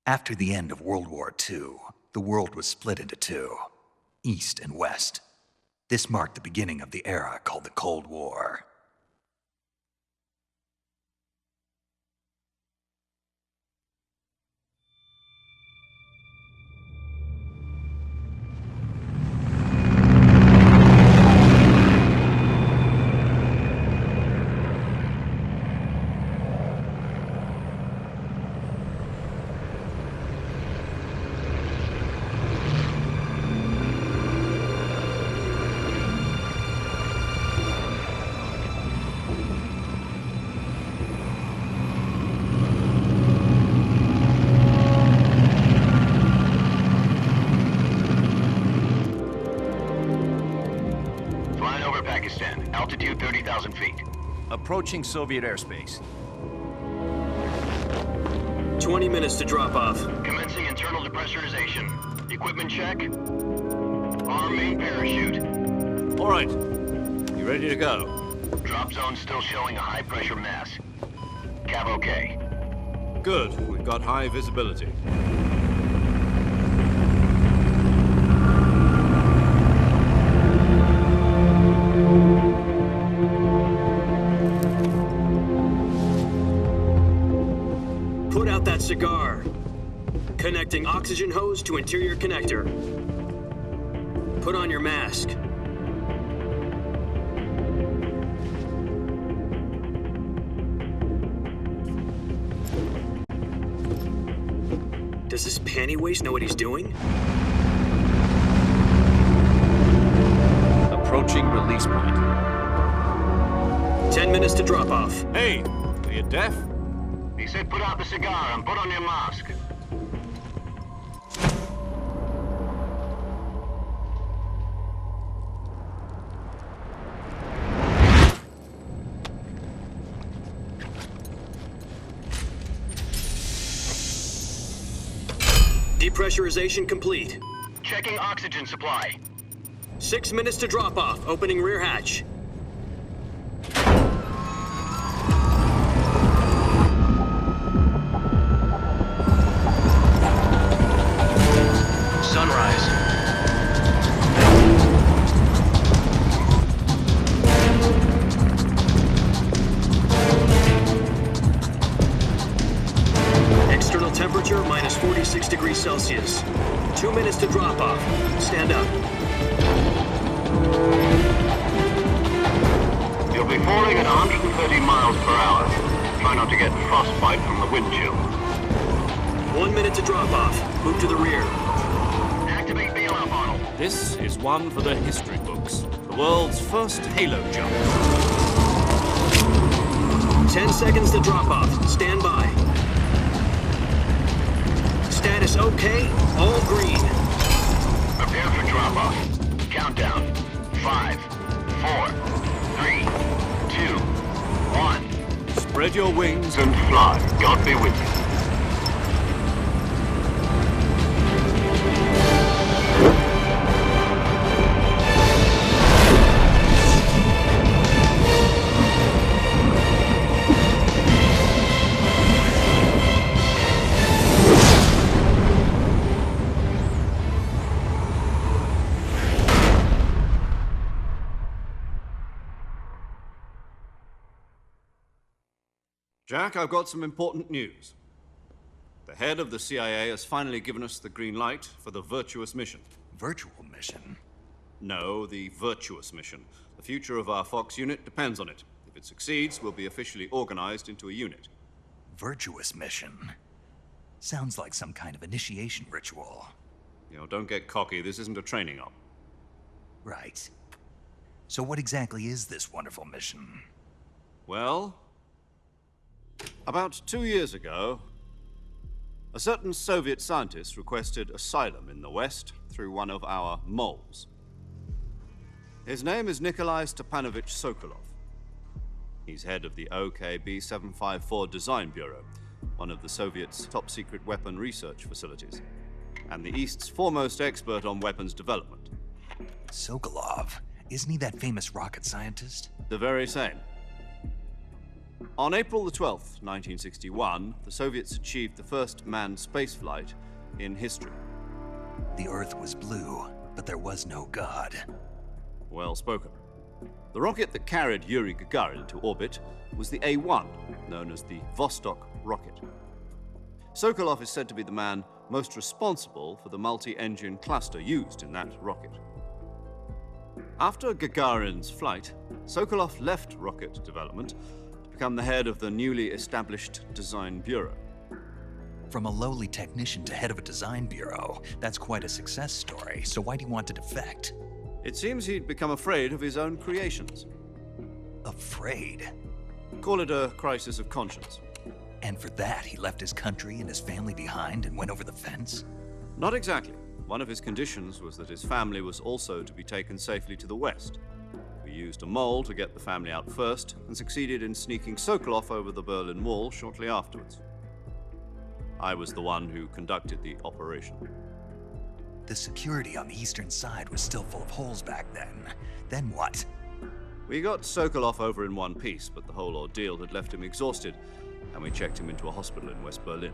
After the end of World War II, the world was split into two, East and West. This marked the beginning of the era called the Cold War. Altitude 30,000 feet. Approaching Soviet airspace. 20 minutes to drop off. Commencing internal depressurization. Equipment check. Arm main parachute. All right. You ready to go? Drop zone still showing a high pressure mass. Cav okay. Good. We've got high visibility. Put out that cigar. Connecting oxygen hose to interior connector. Put on your mask. Does this panty waste know what he's doing? Approaching release point. 10 minutes to drop off. Hey, are you deaf? He said put out the cigar and put on your mask. Depressurization complete. Checking oxygen supply. 6 minutes to drop off. Opening rear hatch. Sunrise. External temperature minus 46 degrees Celsius. 2 minutes to drop off. Stand up. You'll be falling at 130 miles per hour. Try not to get frostbite from the wind chill. 1 minute to drop off. Move to the rear. Activate bailout model. This is one for the history books. The world's first halo jump. 10 seconds to drop off. Stand by. Status okay. All green. Prepare for drop-off. Countdown. 5, 4, 3, 2, 1. Spread your wings And fly. God be with you. Jack, I've got some important news. The head of the CIA has finally given us the green light for the virtuous mission. Virtual mission? No, the virtuous mission. The future of our Fox unit depends on it. If it succeeds, we'll be officially organized into a unit. Virtuous mission? Sounds like some kind of initiation ritual. You know, don't get cocky. This isn't a training op. Right. So what exactly is this wonderful mission? Well, about 2 years ago, a certain Soviet scientist requested asylum in the West through one of our moles. His name is Nikolai Stepanovich Sokolov. He's head of the OKB 754 Design Bureau, one of the Soviets' top-secret weapon research facilities, and the East's foremost expert on weapons development. Sokolov? Isn't he that famous rocket scientist? The very same. On April the 12th, 1961, the Soviets achieved the first manned spaceflight in history. The Earth was blue, but there was no God. Well spoken. The rocket that carried Yuri Gagarin to orbit was the A-1, known as the Vostok rocket. Sokolov is said to be the man most responsible for the multi-engine cluster used in that rocket. After Gagarin's flight, Sokolov left rocket development to become the head of the newly established Design Bureau. From a lowly technician to head of a design bureau, that's quite a success story, so why do you want to defect? It seems he'd become afraid of his own creations. Afraid? Call it a crisis of conscience. And for that, he left his country and his family behind and went over the fence? Not exactly. One of his conditions was that his family was also to be taken safely to the west. We used a mole to get the family out first and succeeded in sneaking Sokolov over the Berlin Wall shortly afterwards. I was the one who conducted the operation. The security on the eastern side was still full of holes back then. Then what? We got Sokolov over in one piece, but the whole ordeal had left him exhausted, and we checked him into a hospital in West Berlin.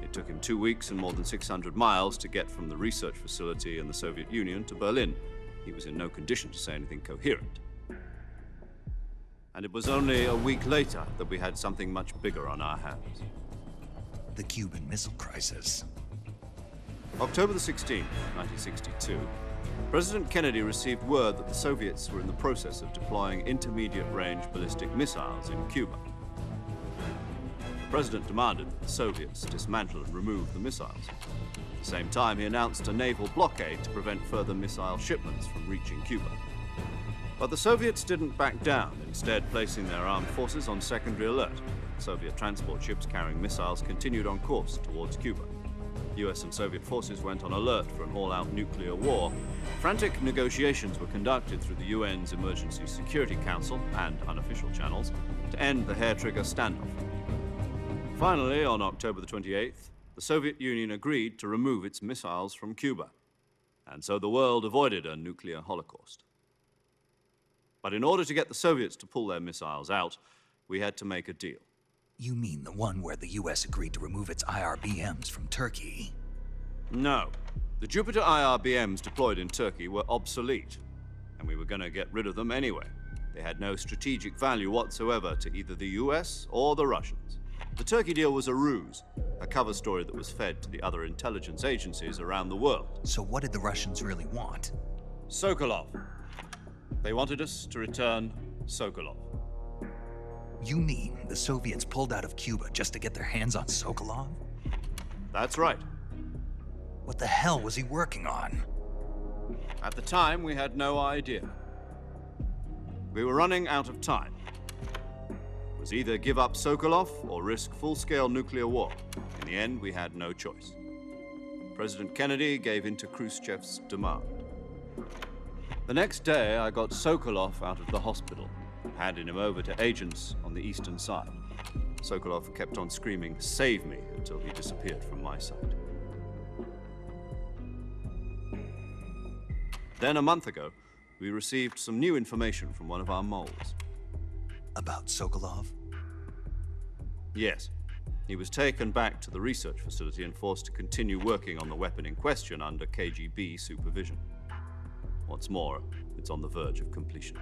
It took him 2 weeks and more than 600 miles to get from the research facility in the Soviet Union to Berlin. He was in no condition to say anything coherent. And it was only a week later that we had something much bigger on our hands. The Cuban Missile Crisis. October the 16th, 1962, President Kennedy received word that the Soviets were in the process of deploying intermediate-range ballistic missiles in Cuba. The President demanded that the Soviets dismantle and remove the missiles. At the same time, he announced a naval blockade to prevent further missile shipments from reaching Cuba. But the Soviets didn't back down, instead placing their armed forces on secondary alert. Soviet transport ships carrying missiles continued on course towards Cuba. US and Soviet forces went on alert for an all-out nuclear war. Frantic negotiations were conducted through the UN's Emergency Security Council and unofficial channels to end the hair-trigger standoff. Finally, on October the 28th, the Soviet Union agreed to remove its missiles from Cuba. And so the world avoided a nuclear holocaust. But in order to get the Soviets to pull their missiles out, we had to make a deal. You mean the one where the US agreed to remove its IRBMs from Turkey? No. The Jupiter IRBMs deployed in Turkey were obsolete, and we were going to get rid of them anyway. They had no strategic value whatsoever to either the US or the Russians. The Turkey deal was a ruse, a cover story that was fed to the other intelligence agencies around the world. So what did the Russians really want? Sokolov. They wanted us to return Sokolov. You mean the Soviets pulled out of Cuba just to get their hands on Sokolov? That's right. What the hell was he working on? At the time, we had no idea. We were running out of time. It was either give up Sokolov or risk full-scale nuclear war. In the end, we had no choice. President Kennedy gave in to Khrushchev's demand. The next day, I got Sokolov out of the hospital, handing him over to agents on the eastern side. Sokolov kept on screaming, "Save me," until he disappeared from my sight. Then a month ago, we received some new information from one of our moles. About Sokolov? Yes. He was taken back to the research facility and forced to continue working on the weapon in question under KGB supervision. What's more, it's on the verge of completion.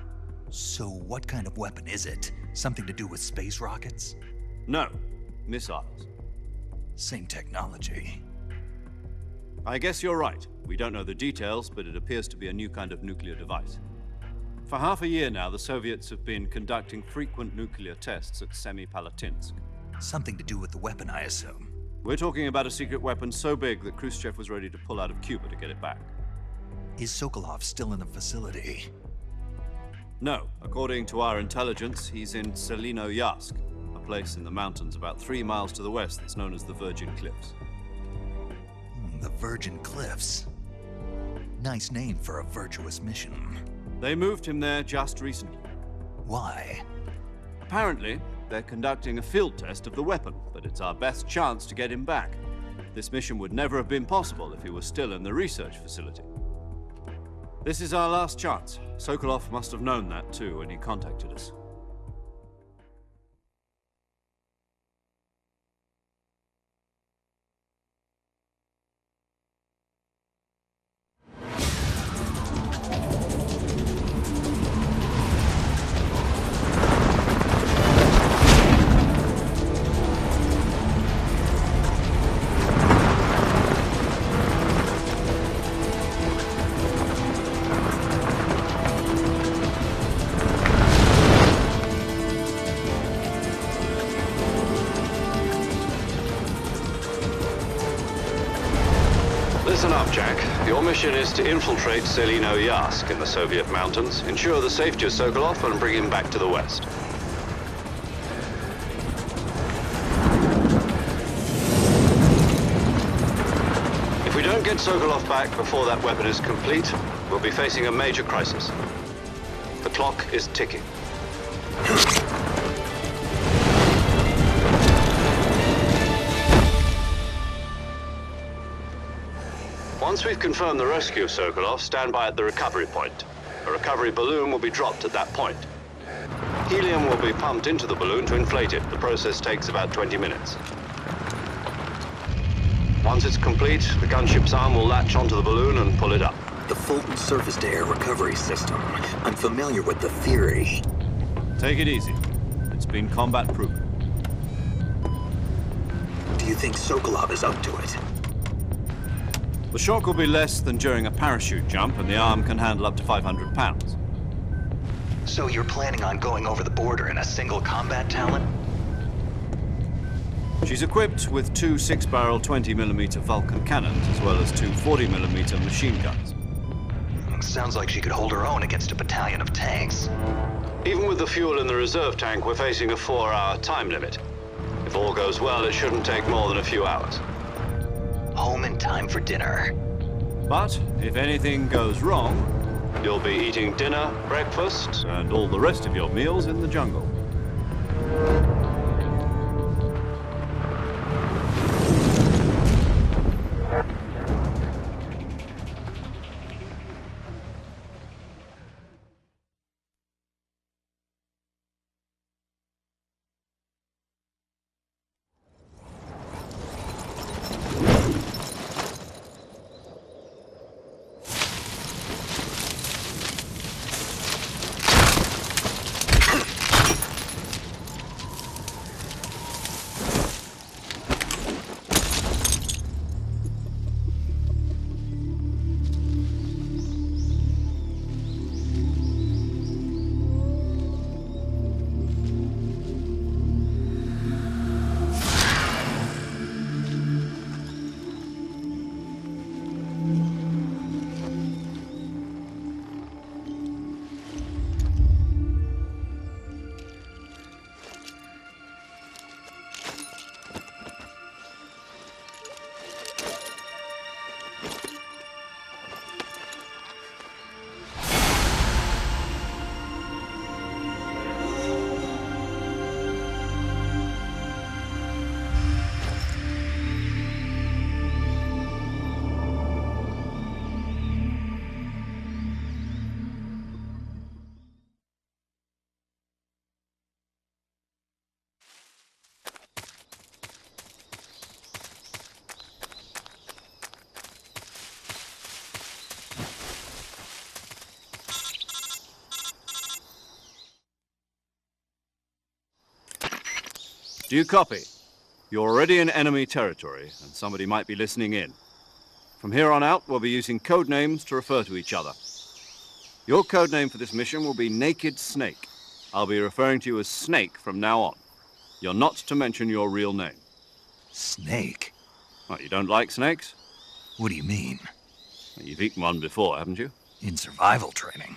So what kind of weapon is it? Something to do with space rockets? No, missiles. Same technology. I guess you're right. We don't know the details, but it appears to be a new kind of nuclear device. For half a year now, the Soviets have been conducting frequent nuclear tests at Semipalatinsk. Something to do with the weapon, I assume. We're talking about a secret weapon so big that Khrushchev was ready to pull out of Cuba to get it back. Is Sokolov still in the facility? No. According to our intelligence, he's in Selinoyarsk, a place in the mountains about 3 miles to the west that's known as the Virgin Cliffs. The Virgin Cliffs. Nice name for a virtuous mission. They moved him there just recently. Why? Apparently, they're conducting a field test of the weapon, but it's our best chance to get him back. This mission would never have been possible if he was still in the research facility. This is our last chance. Sokolov must have known that too when he contacted us. listen up, Jack. Your mission is to infiltrate Selino Yask in the Soviet mountains, ensure the safety of Sokolov, and bring him back to the West. If we don't get Sokolov back before that weapon is complete, we'll be facing a major crisis. The clock is ticking. Once we've confirmed the rescue of Sokolov, stand by at the recovery point. A recovery balloon will be dropped at that point. Helium will be pumped into the balloon to inflate it. The process takes about 20 minutes. Once it's complete, the gunship's arm will latch onto the balloon and pull it up. The Fulton surface-to-air recovery system. I'm familiar with the theory. Take it easy. It's been combat-proven. Do you think Sokolov is up to it? The shock will be less than during a parachute jump, and the arm can handle up to 500 pounds. So you're planning on going over the border in a single combat Talon? She's equipped with two 6-barrel 20mm Vulcan cannons, as well as two 40mm machine guns. Sounds like she could hold her own against a battalion of tanks. Even with the fuel in the reserve tank, we're facing a 4-hour time limit. If all goes well, it shouldn't take more than a few hours. Home in time for dinner. But if anything goes wrong, You'll be eating dinner, breakfast, and all the rest of your meals in the jungle. Do you copy? You're already in enemy territory, and somebody might be listening in. From here on out, we'll be using code names to refer to each other. Your code name for this mission will be Naked Snake. I'll be referring to you as Snake from now on. You're not to mention your real name. Snake? What, you don't like snakes? What do you mean? You've eaten one before, haven't you? In survival training.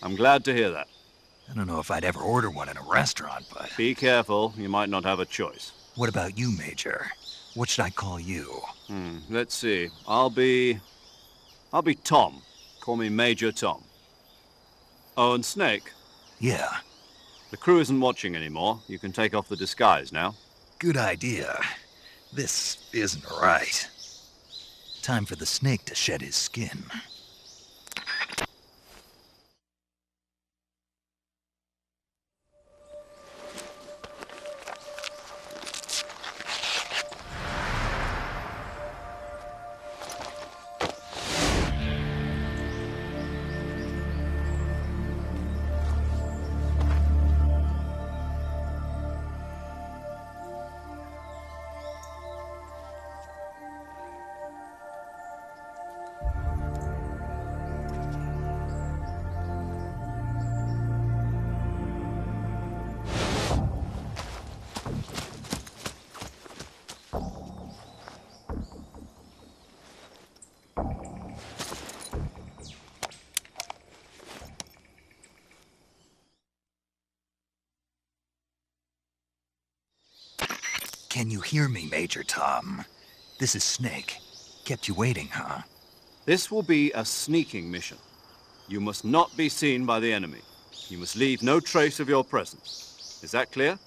I'm glad to hear that. I don't know if I'd ever order one in a restaurant, but... Be careful, you might not have a choice. What about you, Major? What should I call you? Let's see. I'll be Tom. Call me Major Tom. Oh, and Snake? Yeah. The crew isn't watching anymore. You can take off the disguise now. Good idea. This isn't right. Time for the snake to shed his skin. Can you hear me, Major Tom? This is Snake. Kept you waiting, huh? This will be a sneaking mission. You must not be seen by the enemy. You must leave no trace of your presence. Is that clear?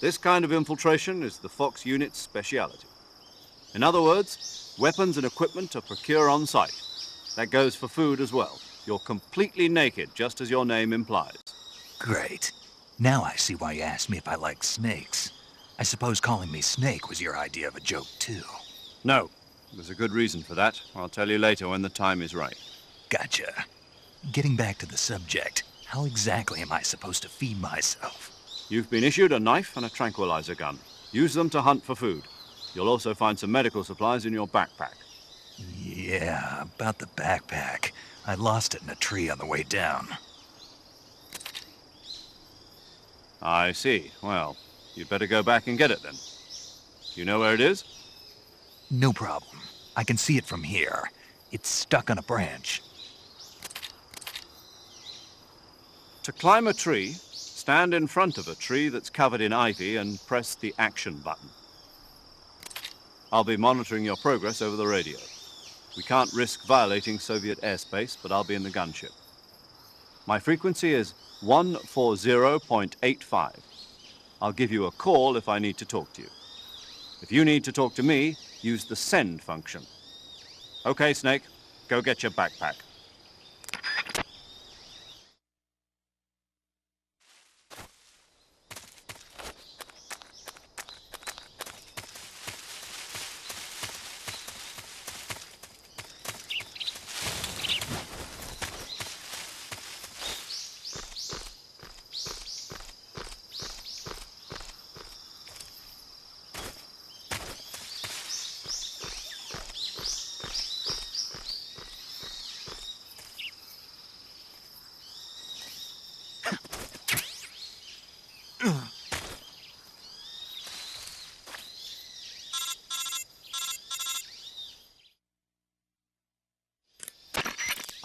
This kind of infiltration is the Fox unit's speciality. In other words, weapons and equipment are procured on site. That goes for food as well. You're completely naked, just as your name implies. Great. Now I see why you asked me if I like snakes. I suppose calling me Snake was your idea of a joke, too. No, there's a good reason for that. I'll tell you later when the time is right. Gotcha. Getting back to the subject, how exactly am I supposed to feed myself? You've been issued a knife and a tranquilizer gun. Use them to hunt for food. You'll also find some medical supplies in your backpack. Yeah, about the backpack. I lost it in a tree on the way down. I see. Well, you'd better go back and get it then. You know where it is? No problem. I can see it from here. It's stuck on a branch. To climb a tree, stand in front of a tree that's covered in ivy and press the action button. I'll be monitoring your progress over the radio. We can't risk violating Soviet airspace, but I'll be in the gunship. My frequency is 140.85. I'll give you a call if I need to talk to you. If you need to talk to me, use the send function. Okay, Snake, go get your backpack.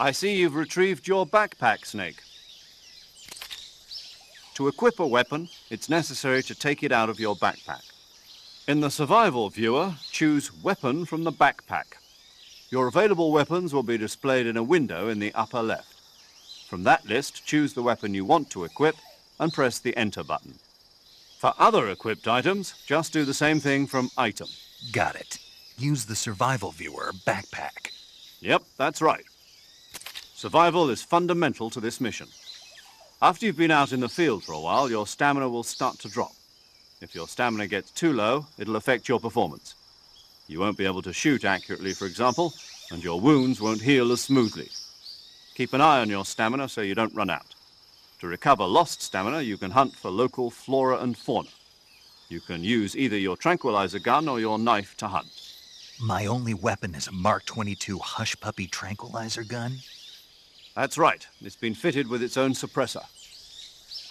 I see you've retrieved your backpack, Snake. To equip a weapon, it's necessary to take it out of your backpack. In the survival viewer, choose Weapon from the backpack. Your available weapons will be displayed in a window in the upper left. From that list, choose the weapon you want to equip and press the Enter button. For other equipped items, just do the same thing from Item. Got it. Use the survival viewer backpack. Yep, that's right. Survival is fundamental to this mission. After you've been out in the field for a while, your stamina will start to drop. If your stamina gets too low, it'll affect your performance. You won't be able to shoot accurately, for example, and your wounds won't heal as smoothly. Keep an eye on your stamina so you don't run out. To recover lost stamina, you can hunt for local flora and fauna. You can use either your tranquilizer gun or your knife to hunt. My only weapon is a Mark 22 Hush Puppy tranquilizer gun? That's right. It's been fitted with its own suppressor.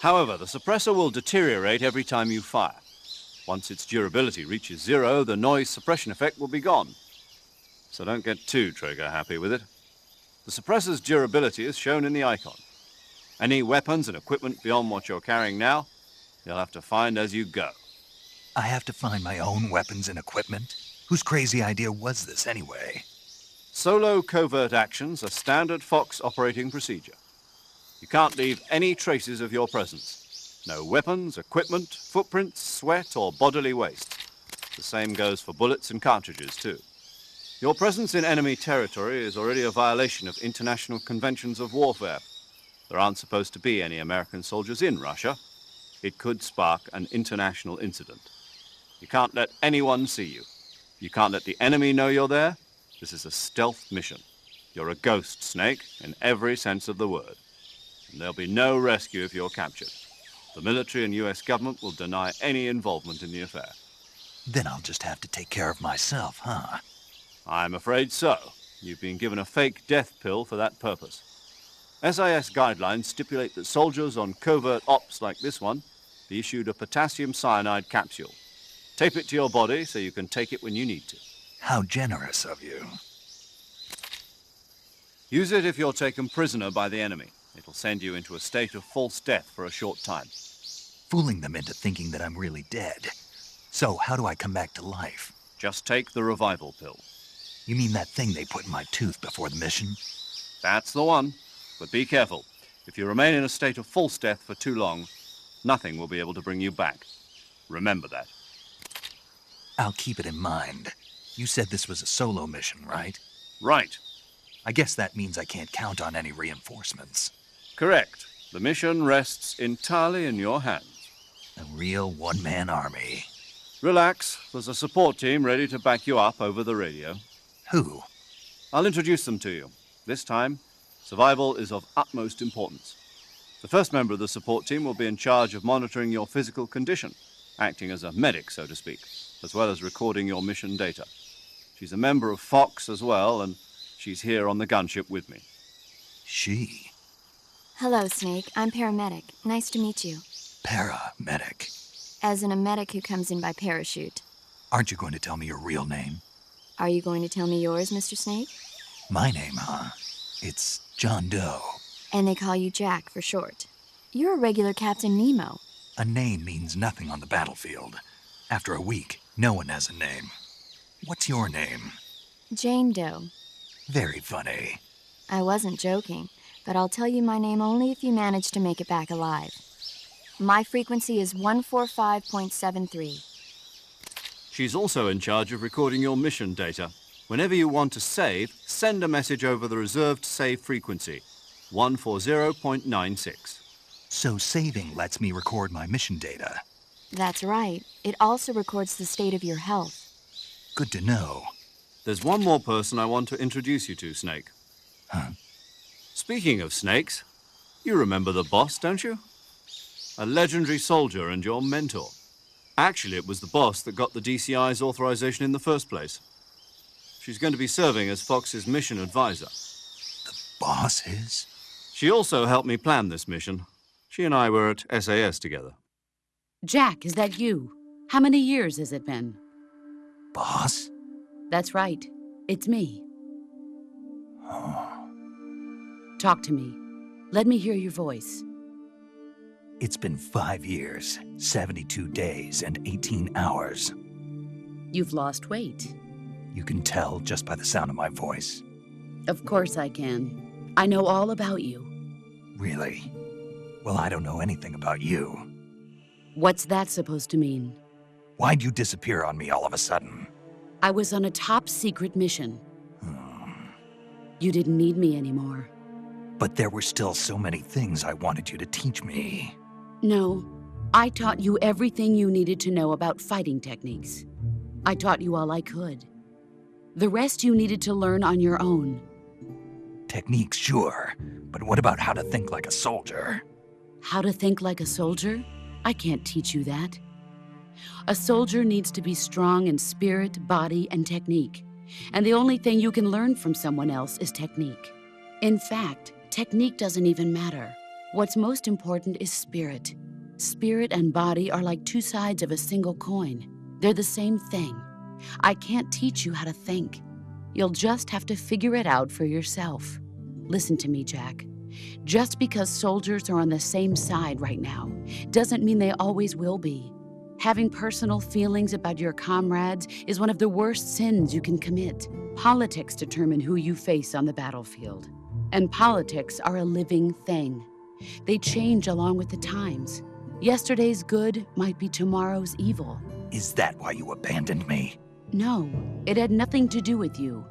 However, the suppressor will deteriorate every time you fire. Once its durability reaches 0, the noise suppression effect will be gone. So don't get too trigger happy with it. The suppressor's durability is shown in the icon. Any weapons and equipment beyond what you're carrying now, you'll have to find as you go. I have to find my own weapons and equipment? Whose crazy idea was this anyway? Solo covert actions are standard Fox operating procedure. You can't leave any traces of your presence. No weapons, equipment, footprints, sweat, or bodily waste. The same goes for bullets and cartridges, too. Your presence in enemy territory is already a violation of international conventions of warfare. There aren't supposed to be any American soldiers in Russia. It could spark an international incident. You can't let anyone see you. You can't let the enemy know you're there. This is a stealth mission. You're a ghost, Snake, in every sense of the word. And there'll be no rescue if you're captured. The military and US government will deny any involvement in the affair. Then I'll just have to take care of myself, huh? I'm afraid so. You've been given a fake death pill for that purpose. SIS guidelines stipulate that soldiers on covert ops like this one be issued a potassium cyanide capsule. Tape it to your body so you can take it when you need to. How generous of you. Use it if you're taken prisoner by the enemy. It'll send you into a state of false death for a short time. Fooling them into thinking that I'm really dead. So, how do I come back to life? Just take the revival pill. You mean that thing they put in my tooth before the mission? That's the one. But be careful. If you remain in a state of false death for too long, nothing will be able to bring you back. Remember that. I'll keep it in mind. You said this was a solo mission, right? Right. I guess that means I can't count on any reinforcements. Correct. The mission rests entirely in your hands. A real one-man army. Relax. There's a support team ready to back you up over the radio. Who? I'll introduce them to you. This time, survival is of utmost importance. The first member of the support team will be in charge of monitoring your physical condition, acting as a medic, so to speak, as well as recording your mission data. She's a member of Fox as well, and she's here on the gunship with me. She? Hello, Snake. I'm paramedic. Nice to meet you. Paramedic. As in a medic who comes in by parachute. Aren't you going to tell me your real name? Are you going to tell me yours, Mr. Snake? My name, huh? It's John Doe. And they call you Jack for short. You're a regular Captain Nemo. A name means nothing on the battlefield. After a week, no one has a name. What's your name? Jane Doe. Very funny. I wasn't joking, but I'll tell you my name only if you manage to make it back alive. My frequency is 145.73. She's also in charge of recording your mission data. Whenever you want to save, send a message over the reserved save frequency, 140.96. So saving lets me record my mission data. That's right. It also records the state of your health. Good to know. There's one more person I want to introduce you to, Snake. Huh? Speaking of snakes, you remember the boss, don't you? A legendary soldier and your mentor. Actually, it was the boss that got the DCI's authorization in the first place. She's going to be serving as Fox's mission advisor. The boss is? She also helped me plan this mission. She and I were at SAS together. Jack, is that you? How many years has it been? Boss? That's right. It's me. Oh. Talk to me. Let me hear your voice. It's been 5 years, 72 days, and 18 hours. You've lost weight. You can tell just by the sound of my voice. Of course I can. I know all about you. Really? Well, I don't know anything about you. What's that supposed to mean? Why'd you disappear on me all of a sudden? I was on a top-secret mission. You didn't need me anymore. But there were still so many things I wanted you to teach me. No, I taught you everything you needed to know about fighting techniques. I taught you all I could. The rest you needed to learn on your own. Techniques, sure. But what about how to think like a soldier? How to think like a soldier? I can't teach you that. A soldier needs to be strong in spirit, body, and technique. And the only thing you can learn from someone else is technique. In fact, technique doesn't even matter. What's most important is spirit. Spirit and body are like two sides of a single coin. They're the same thing. I can't teach you how to think. You'll just have to figure it out for yourself. Listen to me, Jack. Just because soldiers are on the same side right now doesn't mean they always will be. Having personal feelings about your comrades is one of the worst sins you can commit. Politics determine who you face on the battlefield. And politics are a living thing. They change along with the times. Yesterday's good might be tomorrow's evil. Is that why you abandoned me? No, it had nothing to do with you.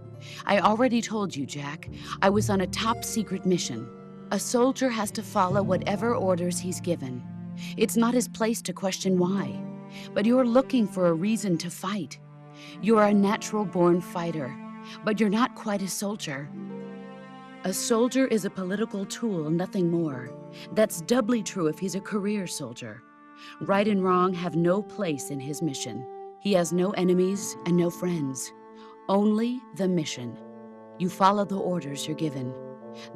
I already told you, Jack. I was on a top-secret mission. A soldier has to follow whatever orders he's given. It's not his place to question why. But you're looking for a reason to fight. You're a natural-born fighter, but you're not quite a soldier. A soldier is a political tool, nothing more. That's doubly true if he's a career soldier. Right and wrong have no place in his mission. He has no enemies and no friends. Only the mission. You follow the orders you're given.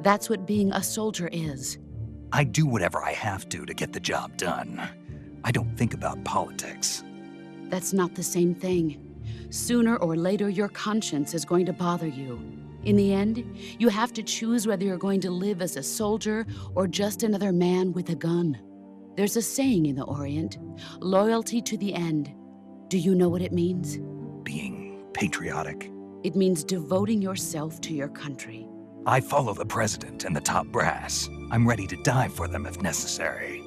That's what being a soldier is. I do whatever I have to get the job done. I don't think about politics. That's not the same thing. Sooner or later, your conscience is going to bother you. In the end, you have to choose whether you're going to live as a soldier or just another man with a gun. There's a saying in the Orient, loyalty to the end. Do you know what it means? Being patriotic. It means devoting yourself to your country. I follow the president and the top brass. I'm ready to die for them if necessary.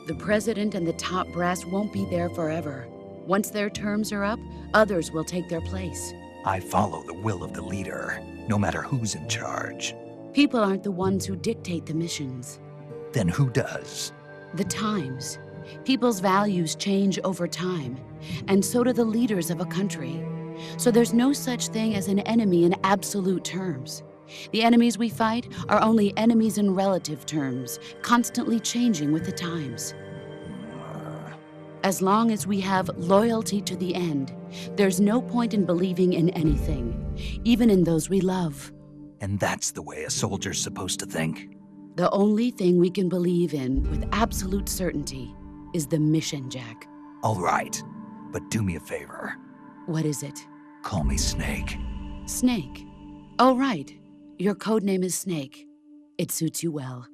The president and the top brass won't be there forever. Once their terms are up, others will take their place. I follow the will of the leader, no matter who's in charge. People aren't the ones who dictate the missions. Then who does? The times. People's values change over time, and so do the leaders of a country. So there's no such thing as an enemy in absolute terms. The enemies we fight are only enemies in relative terms, constantly changing with the times. As long as we have loyalty to the end, there's no point in believing in anything, even in those we love. And that's the way a soldier's supposed to think? The only thing we can believe in with absolute certainty is the mission, Jack. All right, but do me a favor. What is it? Call me Snake. Snake. Oh, right. Your code name is Snake. It suits you well.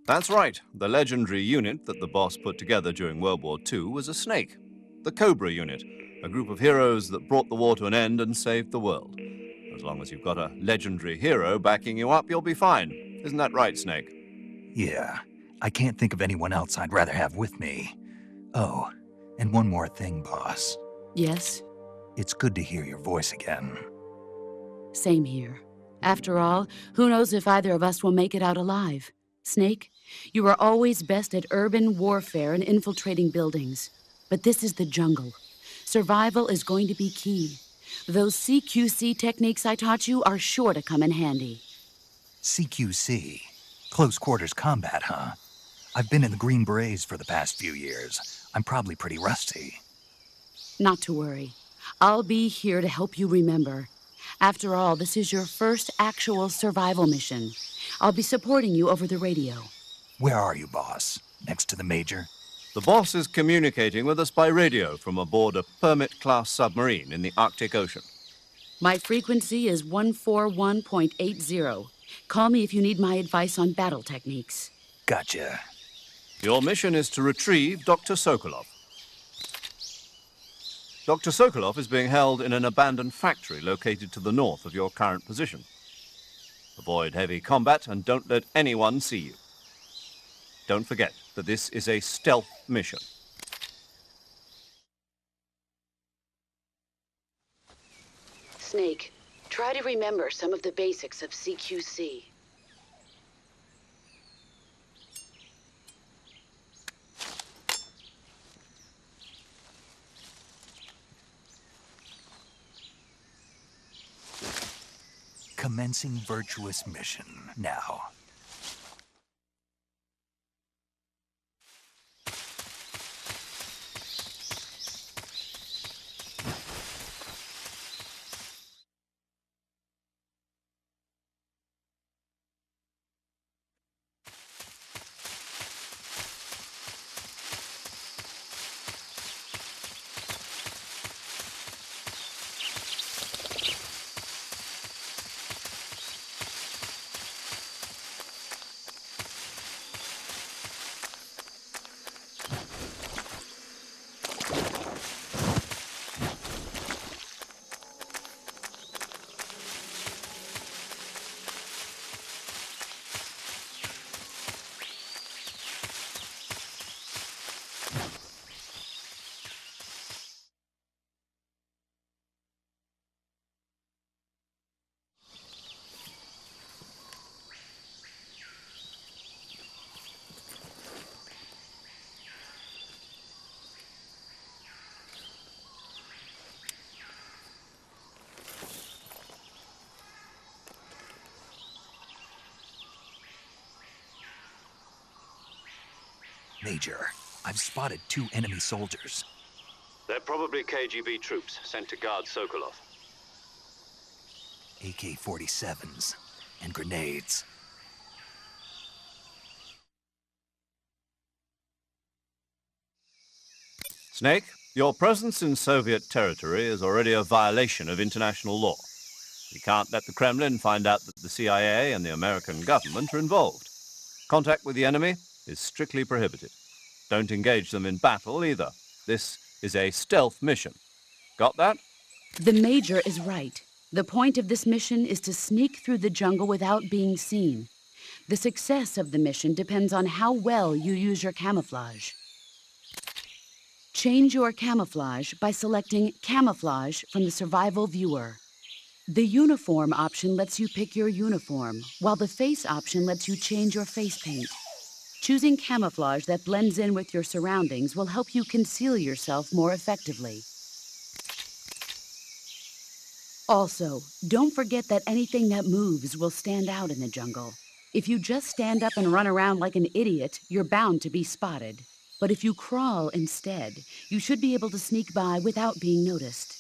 That's right. The legendary unit that the boss put together during World War II was a snake. The Cobra unit, a group of heroes that brought the war to an end and saved the world. As long as you've got a legendary hero backing you up, you'll be fine. Isn't that right, Snake? Yeah, I can't think of anyone else I'd rather have with me. Oh, and one more thing, boss. Yes? It's good to hear your voice again. Same here. After all, who knows if either of us will make it out alive? Snake, you are always best at urban warfare and infiltrating buildings. But this is the jungle. Survival is going to be key. Those CQC techniques I taught you are sure to come in handy. CQC? Close quarters combat, huh? I've been in the Green Berets for the past few years. I'm probably pretty rusty. Not to worry. I'll be here to help you remember. After all, this is your first actual survival mission. I'll be supporting you over the radio. Where are you, boss? Next to the Major? The boss is communicating with us by radio from aboard a Permit-class submarine in the Arctic Ocean. My frequency is 141.80. Call me if you need my advice on battle techniques. Gotcha. Your mission is to retrieve Dr. Sokolov. Dr. Sokolov is being held in an abandoned factory located to the north of your current position. Avoid heavy combat and don't let anyone see you. Don't forget that this is a stealth mission. Snake, try to remember some of the basics of CQC. Commencing virtuous mission now. Major, I've spotted 2 enemy soldiers. They're probably KGB troops sent to guard Sokolov. AK-47s and grenades. Snake, your presence in Soviet territory is already a violation of international law. We can't let the Kremlin find out that the CIA and the American government are involved. Contact with the enemy is strictly prohibited. Don't engage them in battle either. This is a stealth mission. Got that? The Major is right. The point of this mission is to sneak through the jungle without being seen. The success of the mission depends on how well you use your camouflage. Change your camouflage by selecting Camouflage from the Survival Viewer. The Uniform option lets you pick your uniform, while the Face option lets you change your face paint. Choosing camouflage that blends in with your surroundings will help you conceal yourself more effectively. Also, don't forget that anything that moves will stand out in the jungle. If you just stand up and run around like an idiot, you're bound to be spotted. But if you crawl instead, you should be able to sneak by without being noticed.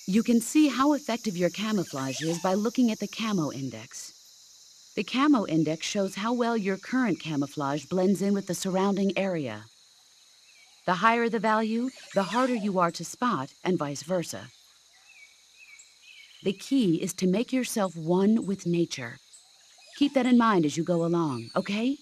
You can see how effective your camouflage is by looking at the Camo Index. The Camo Index shows how well your current camouflage blends in with the surrounding area. The higher the value, the harder you are to spot, and vice versa. The key is to make yourself one with nature. Keep that in mind as you go along, okay?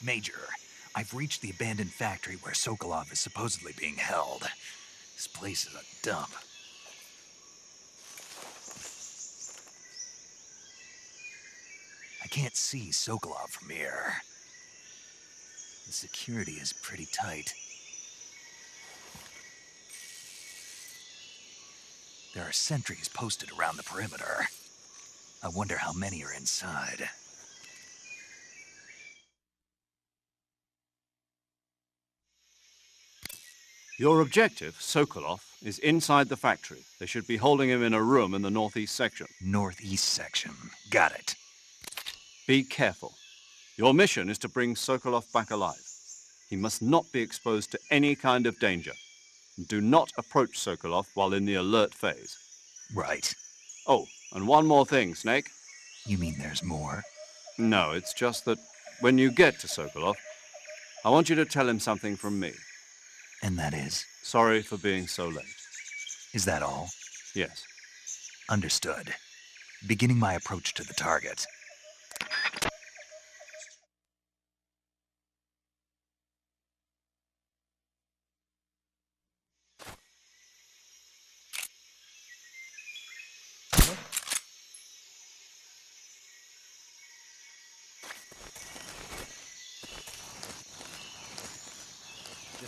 Major, I've reached the abandoned factory where Sokolov is supposedly being held. This place is a dump. I can't see Sokolov from here. The security is pretty tight. There are sentries posted around the perimeter. I wonder how many are inside. Your objective, Sokolov, is inside the factory. They should be holding him in a room in the northeast section. Northeast section. Got it. Be careful. Your mission is to bring Sokolov back alive. He must not be exposed to any kind of danger. Do not approach Sokolov while in the alert phase. Right. Oh, and one more thing, Snake. You mean there's more? No, it's just that when you get to Sokolov, I want you to tell him something from me. And that is? Sorry for being so late. Is that all? Yes. Understood. Beginning my approach to the target.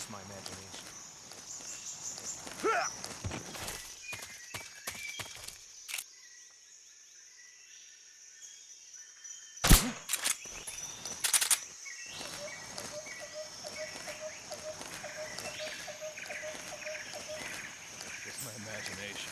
Just my imagination. Just my imagination.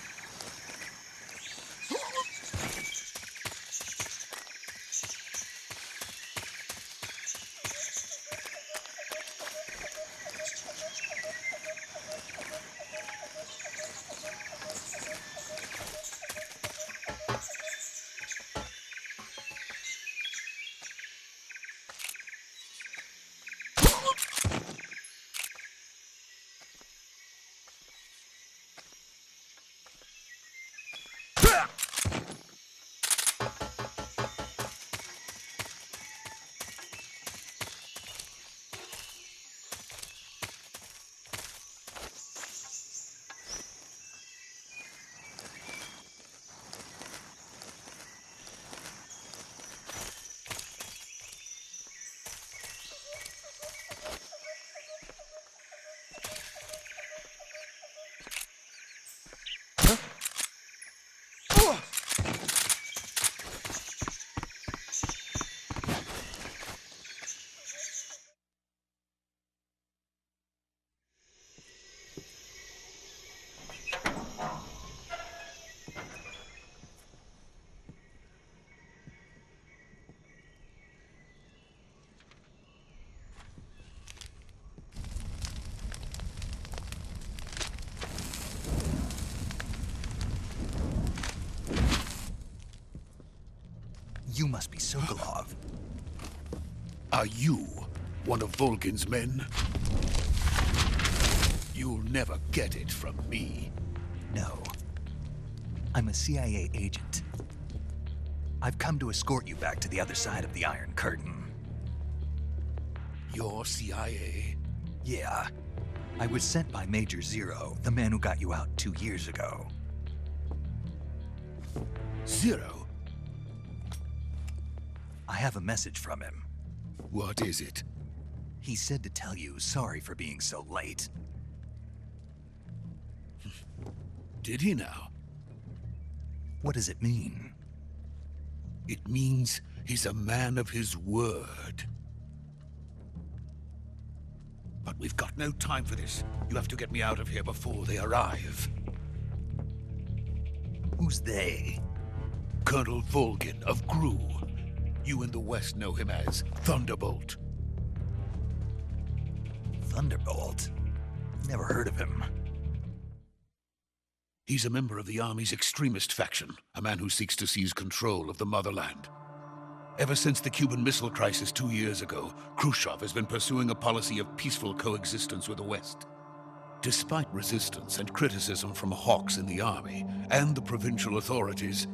You must be Sokolov. Are you one of Volgin's men? You'll never get it from me. No. I'm a CIA agent. I've come to escort you back to the other side of the Iron Curtain. You're CIA? Yeah. I was sent by Major Zero, the man who got you out 2 years ago. Zero? I have a message from him. What is it? He said to tell you sorry for being so late. Did he now? What does it mean? It means he's a man of his word. But we've got no time for this. You have to get me out of here before they arrive. Who's they? Colonel Volgin of Gru. You in the West know him as Thunderbolt. Thunderbolt? Never heard of him. He's a member of the Army's extremist faction, a man who seeks to seize control of the motherland. Ever since the Cuban Missile Crisis 2 years ago, Khrushchev has been pursuing a policy of peaceful coexistence with the West. Despite resistance and criticism from hawks in the army and the provincial authorities,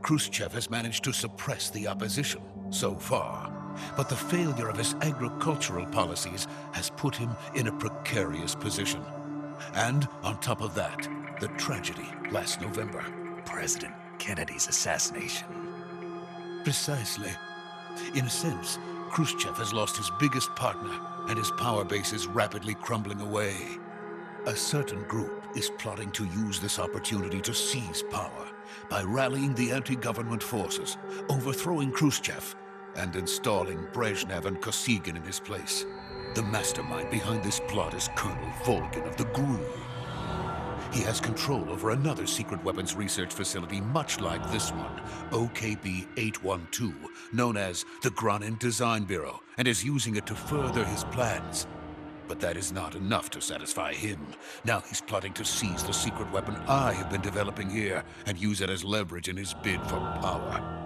Khrushchev has managed to suppress the opposition so far. But the failure of his agricultural policies has put him in a precarious position. And on top of that, the tragedy last November. President Kennedy's assassination. Precisely. In a sense, Khrushchev has lost his biggest partner, and his power base is rapidly crumbling away. A certain group is plotting to use this opportunity to seize power by rallying the anti-government forces, overthrowing Khrushchev, and installing Brezhnev and Kosygin in his place. The mastermind behind this plot is Colonel Volgin of the GRU. He has control over another secret weapons research facility much like this one, OKB-812, known as the Granin Design Bureau, and is using it to further his plans. But that is not enough to satisfy him. Now he's plotting to seize the secret weapon I have been developing here and use it as leverage in his bid for power.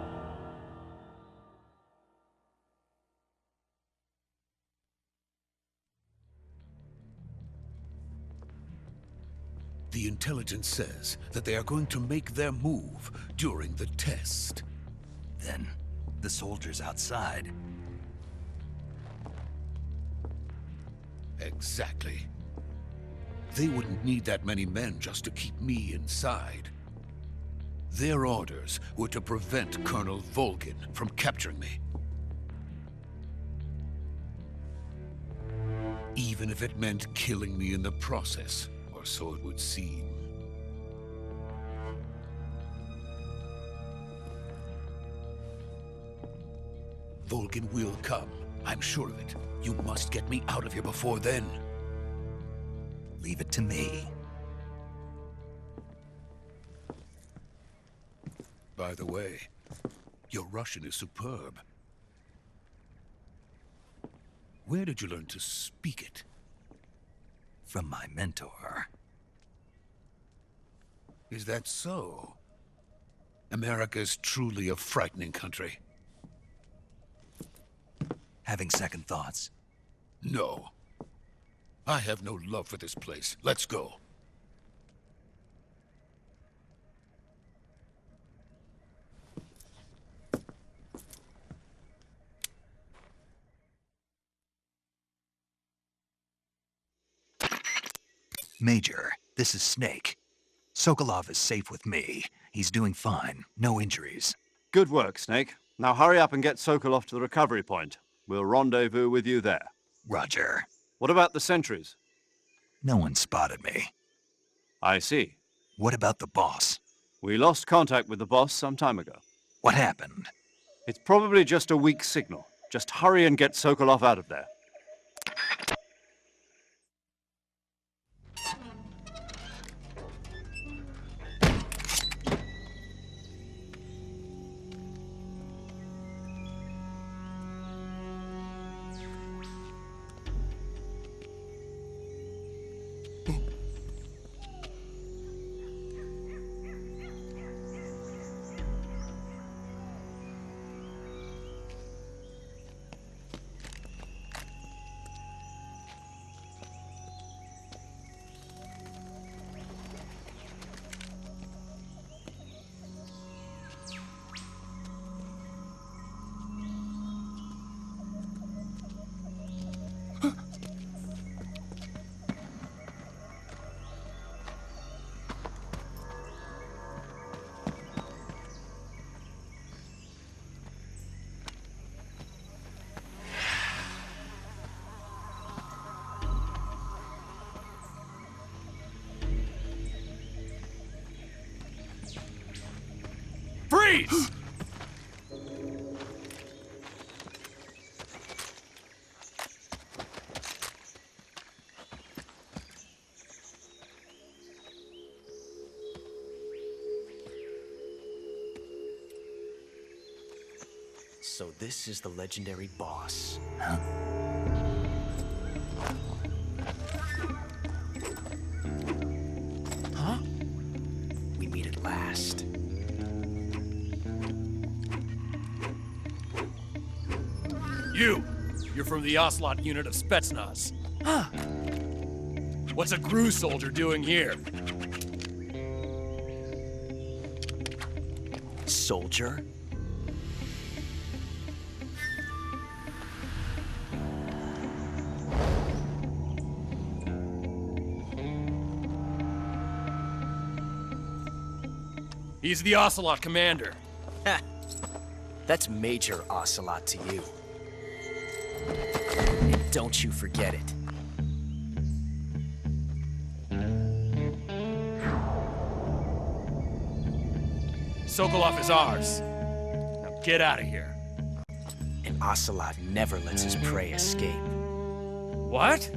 The intelligence says that they are going to make their move during the test. Then, the soldiers outside. Exactly. They wouldn't need that many men just to keep me inside. Their orders were to prevent Colonel Volgin from capturing me. Even if it meant killing me in the process, or so it would seem. Vulcan will come. I'm sure of it. You must get me out of here before then. Leave it to me. By the way, your Russian is superb. Where did you learn to speak it? From my mentor. Is that so? America's truly a frightening country. Having second thoughts? No. I have no love for this place. Let's go. Major, this is Snake. Sokolov is safe with me. He's doing fine. No injuries. Good work, Snake. Now hurry up and get Sokolov to the recovery point. We'll rendezvous with you there. Roger. What about the sentries? No one spotted me. I see. What about the boss? We lost contact with the boss some time ago. What happened? It's probably just a weak signal. Just hurry and get Sokolov out of there. Freeze! So this is the legendary boss. Huh? Huh? We meet at last. You're from the Ocelot unit of Spetsnaz. Huh. What's a GRU soldier doing here? Soldier? He's the Ocelot commander. Ha! That's Major Ocelot to you. And don't you forget it. Sokolov is ours. Now get out of here. And Ocelot never lets his prey escape. What?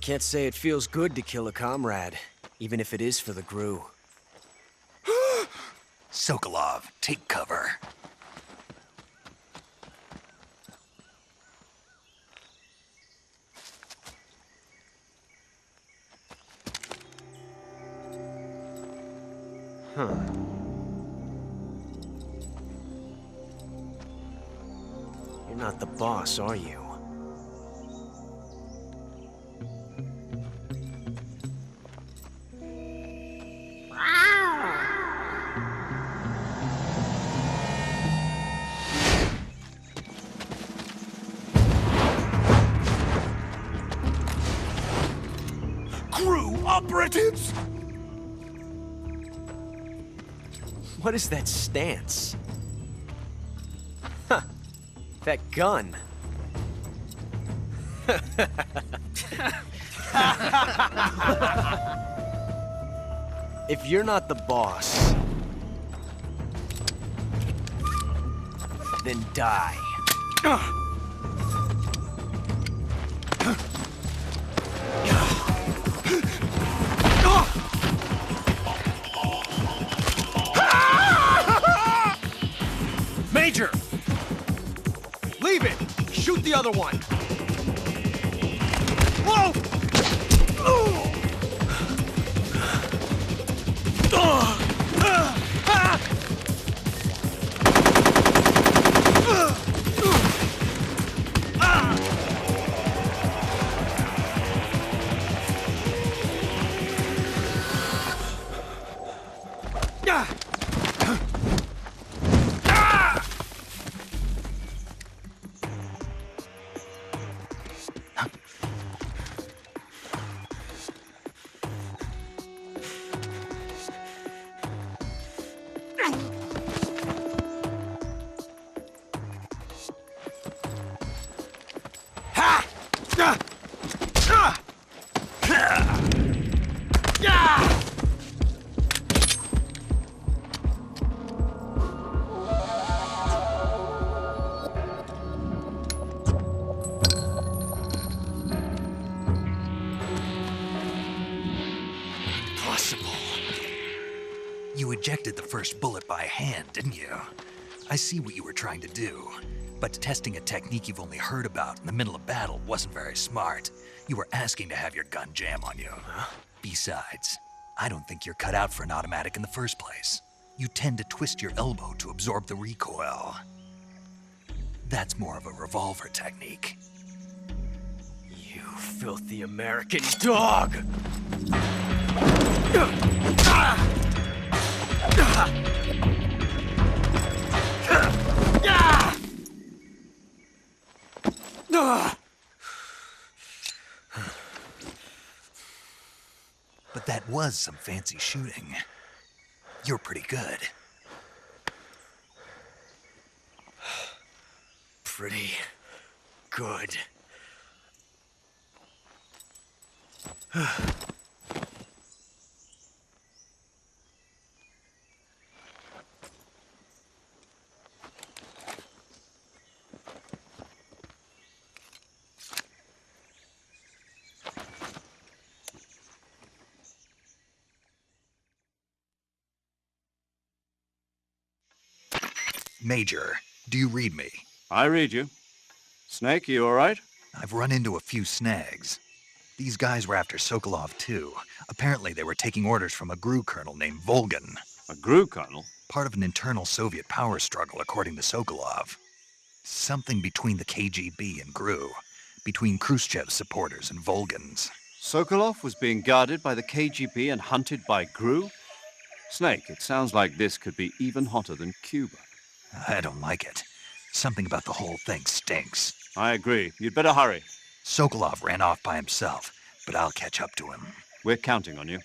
Can't say it feels good to kill a comrade, even if it is for the GRU. Sokolov, take cover. Huh. You're not the boss, are you? GRU operatives! What is that stance? Huh. That gun. If you're not the boss, then die. Major! Leave it! Shoot the other one! Whoa! You ejected the first bullet by hand, didn't you? I see what you were trying to do, but testing a technique you've only heard about in the middle of battle wasn't very smart. You were asking to have your gun jam on you. Huh? Besides, I don't think you're cut out for an automatic in the first place. You tend to twist your elbow to absorb the recoil. That's more of a revolver technique. You filthy American dog! But that was some fancy shooting. You're pretty good. Pretty good. Major, do you read me? I read you. Snake, you all right? I've run into a few snags. These guys were after Sokolov too. Apparently they were taking orders from a GRU colonel named Volgan. A GRU colonel? Part of an internal Soviet power struggle, according to Sokolov. Something between the KGB and GRU. Between Khrushchev's supporters and Volgan's. Sokolov was being guarded by the KGB and hunted by GRU? Snake, it sounds like this could be even hotter than Cuba. I don't like it. Something about the whole thing stinks. I agree. You'd better hurry. Sokolov ran off by himself, but I'll catch up to him. We're counting on you.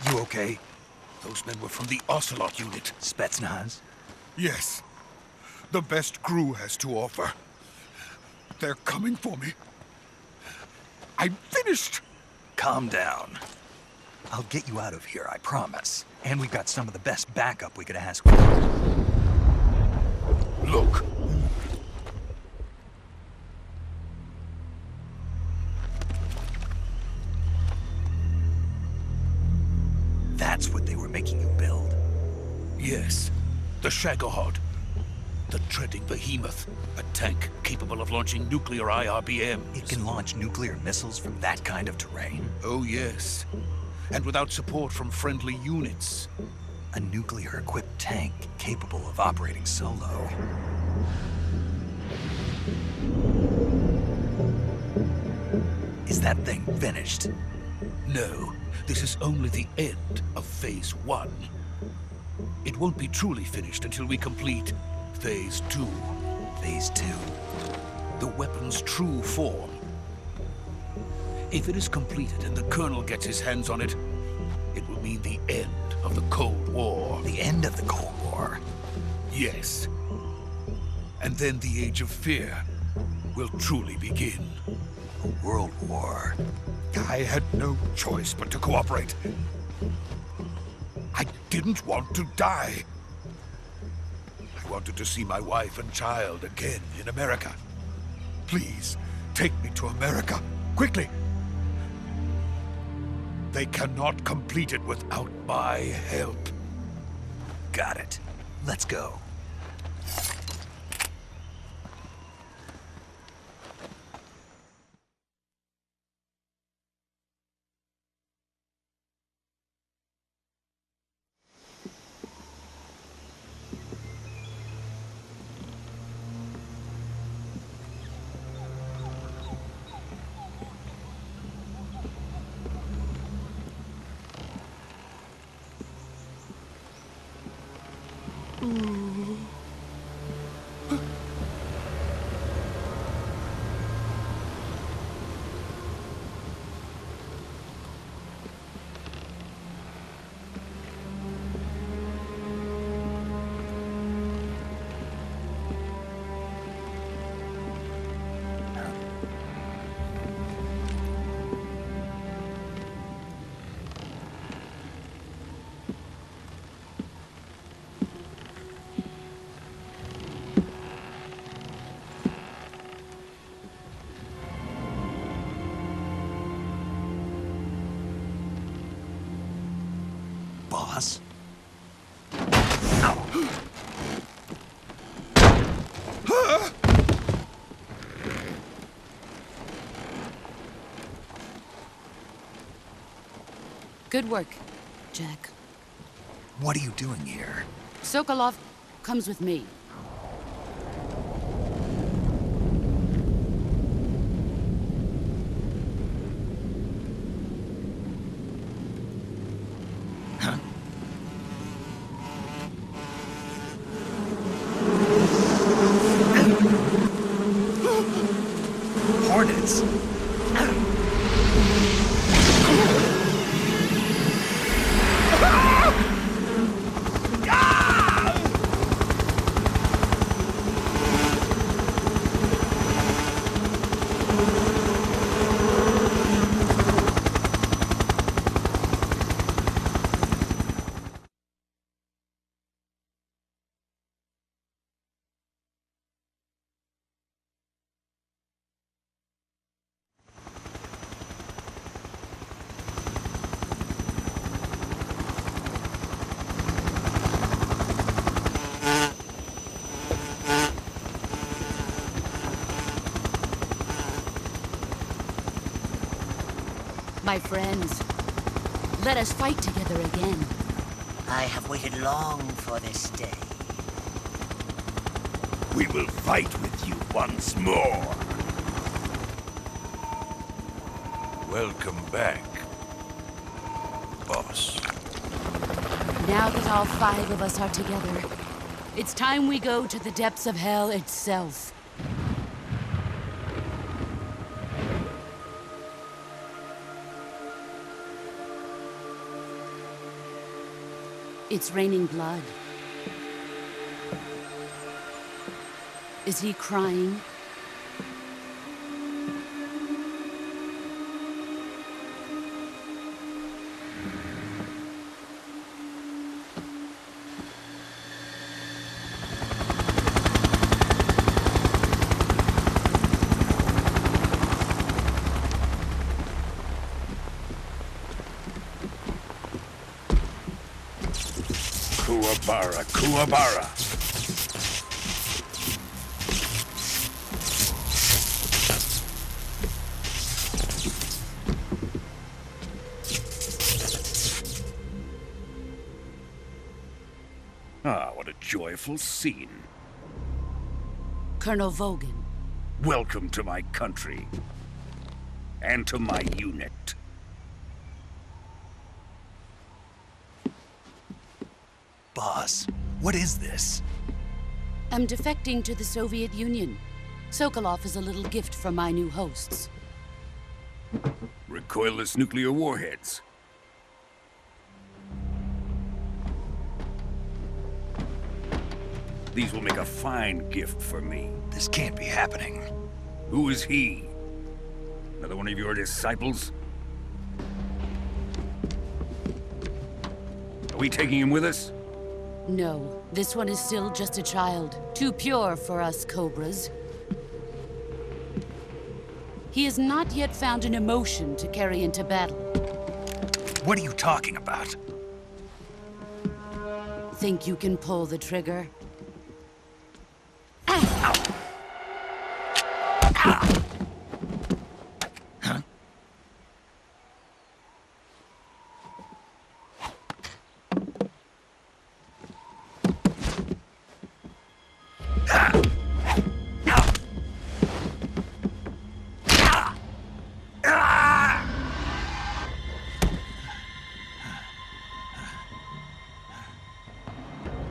You okay? Those men were from the Ocelot unit. Spetsnaz? Yes. The best crew has to offer. They're coming for me. I'm finished! Calm down. I'll get you out of here, I promise. And we've got some of the best backup we could ask for. Look. That's what they were making you build? Yes. The Shagohod. The treading behemoth. A tank capable of launching nuclear IRBMs. It can launch nuclear missiles from that kind of terrain? Oh, yes. And without support from friendly units. A nuclear-equipped tank capable of operating solo. Is that thing finished? No. This is only the end of Phase 1. It won't be truly finished until we complete Phase 2. Phase 2? The weapon's true form. If it is completed and the Colonel gets his hands on it, it will mean the end of the Cold War. The end of the Cold War? Yes. And then the Age of Fear will truly begin. A world war. I had no choice but to cooperate. I didn't want to die. I wanted to see my wife and child again in America. Please, take me to America, quickly. They cannot complete it without my help. Got it. Let's go. Boss? Good work, Jack. What are you doing here? Sokolov comes with me. Hornets? My friends, let us fight together again. I have waited long for this day. We will fight with you once more. Welcome back, boss. Now that all 5 of us are together, it's time we go to the depths of hell itself. It's raining blood. Is he crying? Kuwabara, Kuwabara. Ah, what a joyful scene. Colonel Vogan. Welcome to my country. And to my unit. Boss, what is this? I'm defecting to the Soviet Union. Sokolov is a little gift from my new hosts. Recoilless nuclear warheads. These will make a fine gift for me. This can't be happening. Who is he? Another one of your disciples? Are we taking him with us? No, this one is still just a child. Too pure for us Cobras. He has not yet found an emotion to carry into battle. What are you talking about? Think you can pull the trigger?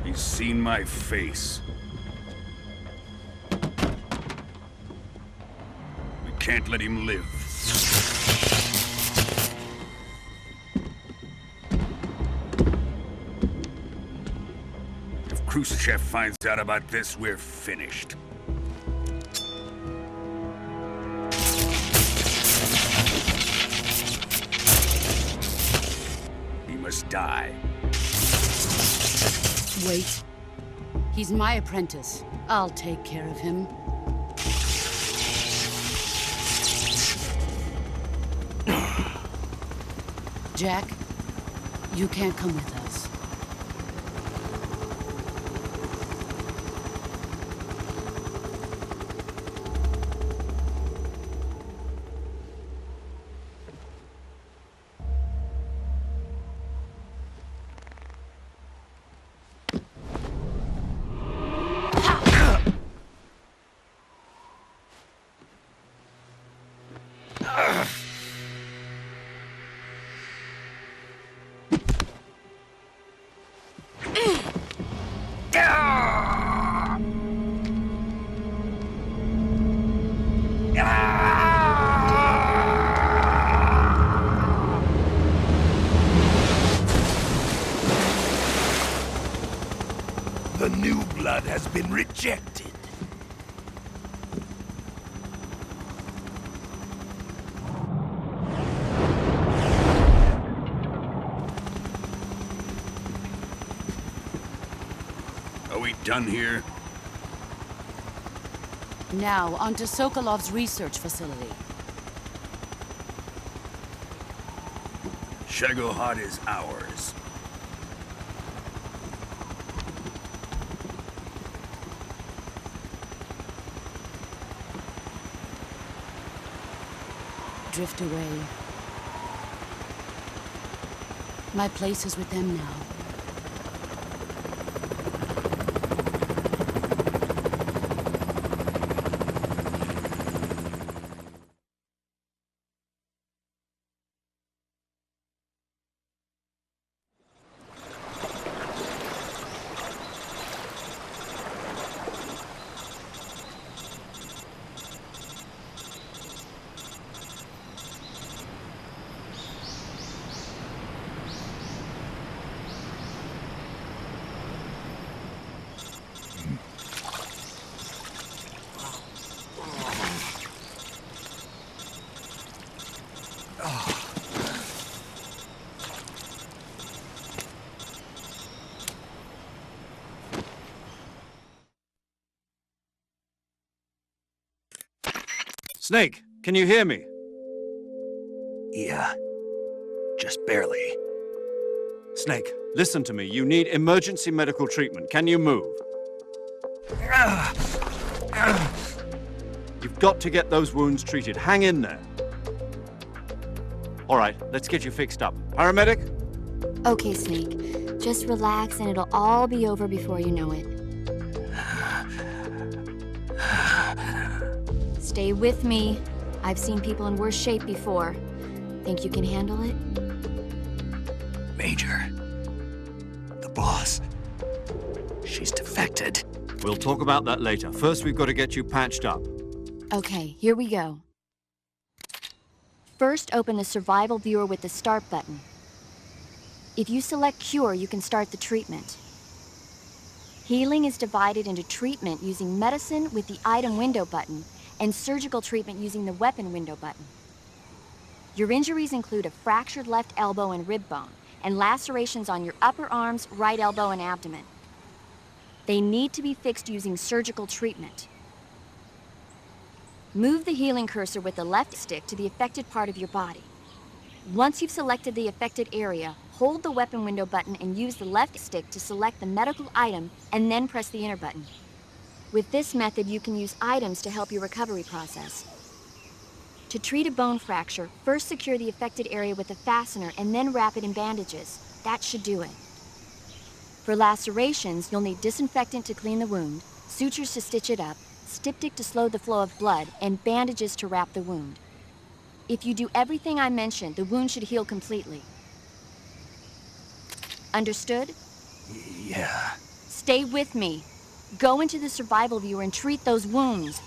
He's seen my face. We can't let him live. If Khrushchev finds out about this, we're finished. He must die. Wait. He's my apprentice. I'll take care of him. Jack, you can't come with us. The new blood has been rejected. Are we done here? Now, onto Sokolov's research facility. Shagohod is ours. Drift away. My place is with them now. Snake, can you hear me? Yeah. Just barely. Snake, listen to me. You need emergency medical treatment. Can you move? You've got to get those wounds treated. Hang in there. All right, let's get you fixed up. Paramedic? Okay, Snake. Just relax and it'll all be over before you know it. Stay with me. I've seen people in worse shape before. Think you can handle it? Major. The boss. She's defected. We'll talk about that later. First, we've got to get you patched up. Okay, here we go. First, open the survival viewer with the start button. If you select cure, you can start the treatment. Healing is divided into treatment using medicine with the item window button and surgical treatment using the weapon window button. Your injuries include a fractured left elbow and rib bone, and lacerations on your upper arms, right elbow, and abdomen. They need to be fixed using surgical treatment. Move the healing cursor with the left stick to the affected part of your body. Once you've selected the affected area, hold the weapon window button and use the left stick to select the medical item, and then press the enter button. With this method, you can use items to help your recovery process. To treat a bone fracture, first secure the affected area with a fastener and then wrap it in bandages. That should do it. For lacerations, you'll need disinfectant to clean the wound, sutures to stitch it up, styptic to slow the flow of blood, and bandages to wrap the wound. If you do everything I mentioned, the wound should heal completely. Understood? Yeah. Stay with me. Go into the survival viewer and treat those wounds.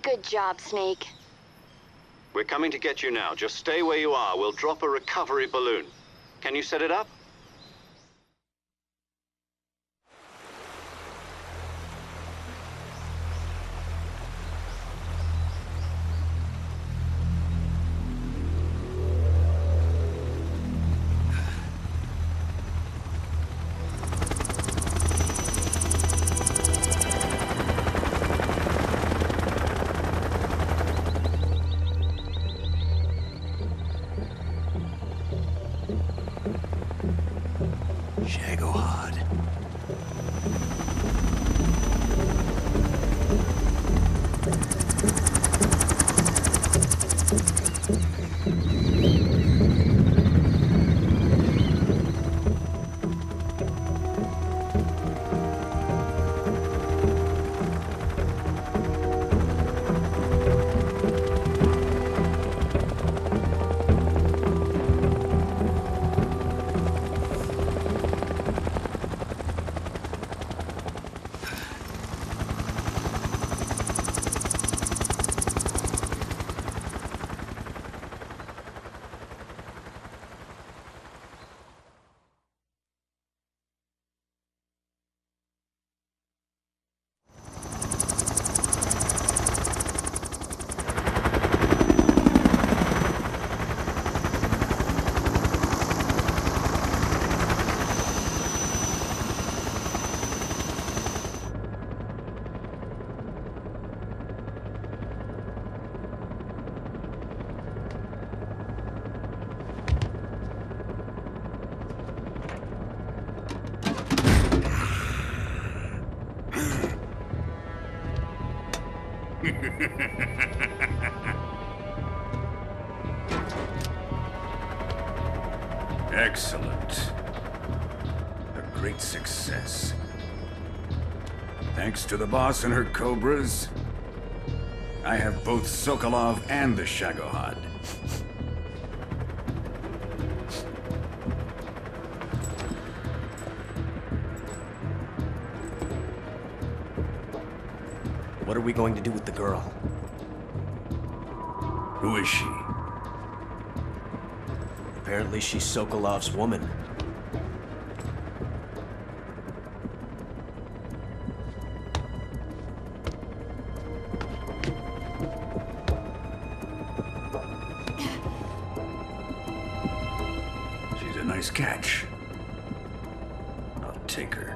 Good job, Snake. We're coming to get you now. Just stay where you are. We'll drop a recovery balloon. Can you set it up? Excellent. A great success. Thanks to the boss and her cobras, I have both Sokolov and the Shagohod. What are we going to do with the girl? Who is she? Apparently she's Sokolov's woman. She's a nice catch. I'll take her.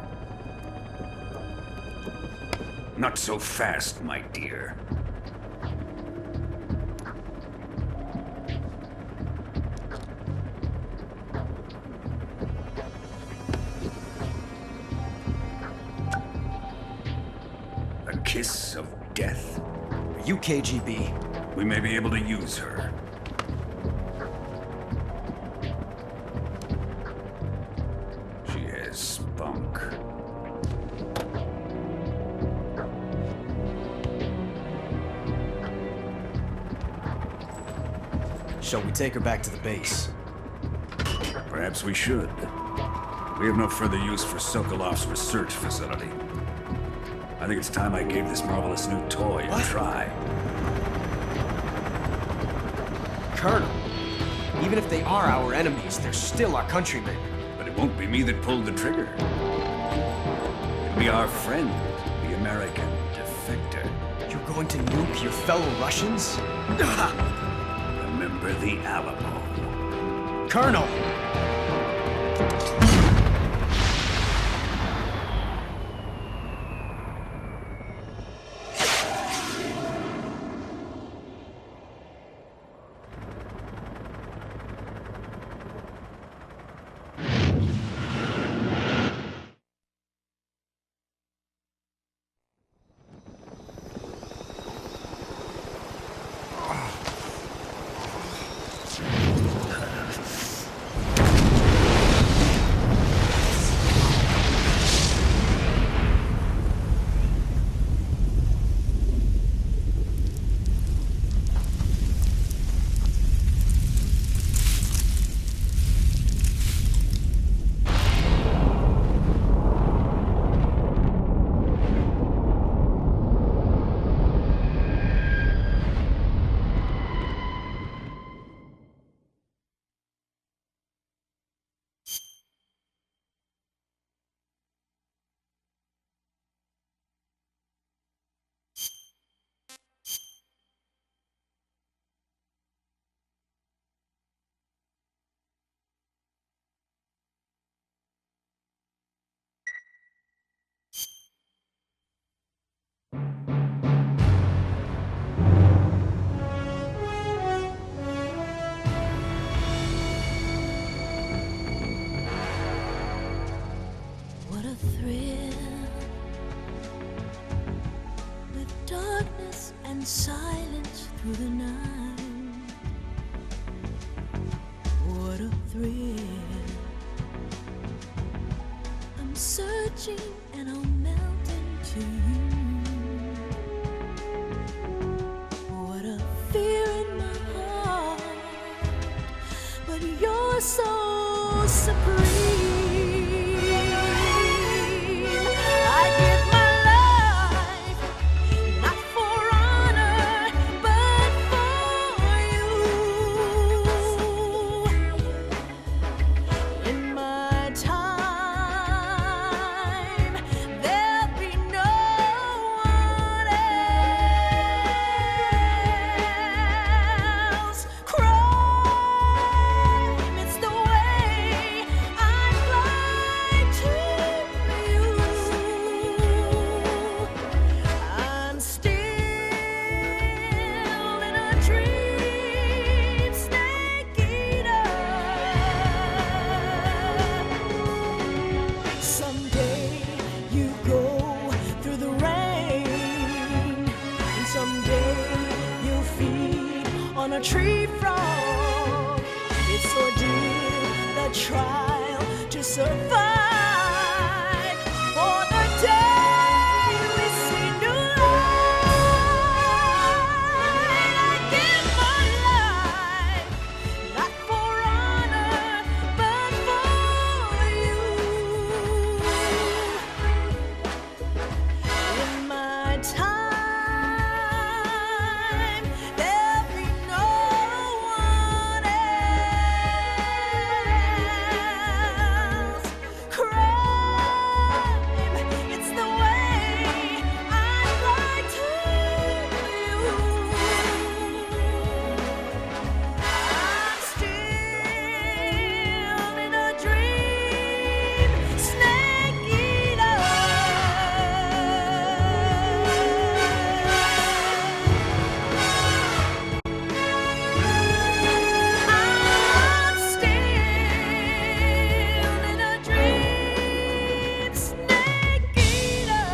Not so fast, my dear. A kiss of death. Are you KGB? We may be able to use her. She has spunk. Shall we take her back to the base? Perhaps we should. We have no further use for Sokolov's research facility. I think it's time I gave this marvelous new toy a try. Colonel, even if they are our enemies, they're still our countrymen. But it won't be me that pulled the trigger. It'll be our friend, the American defector. You're going to nuke your fellow Russians? Remember the Alamo. Colonel! What a thrill, with darkness and silence through the night. What a thrill, I'm searching and I'll melt into you. What a fear in my heart, but you're so supreme. a tree frog. It's ordeal, the trial to survive. For the day we see new light, I give my life, not for honor, but for you. In my time, there'll be no one else. Crime, it's the way I'd like to view. I'm still in a dream, snake eater. I'm still in a dream, snake eater.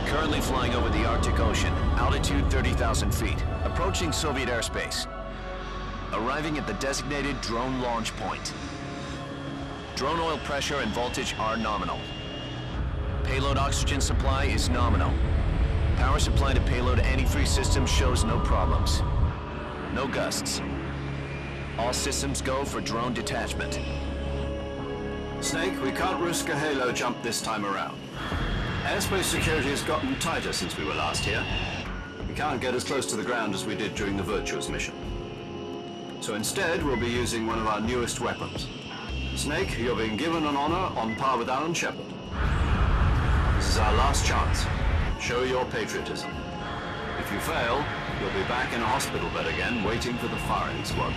Currently flying over the Arctic Ocean, altitude 30,000 feet, approaching Soviet airspace. Arriving at the designated drone launch point. Drone oil pressure and voltage are nominal. Payload oxygen supply is nominal. Power supply to payload antifreeze system shows no problems. No gusts. All systems go for drone detachment. Snake, we can't risk a halo jump this time around. Airspace security has gotten tighter since we were last here. We can't get as close to the ground as we did during the Virtuous mission. So instead, we'll be using one of our newest weapons. Snake, you're being given an honor on par with Alan Shepard. This is our last chance. Show your patriotism. If you fail, you'll be back in a hospital bed again, waiting for the firing squad.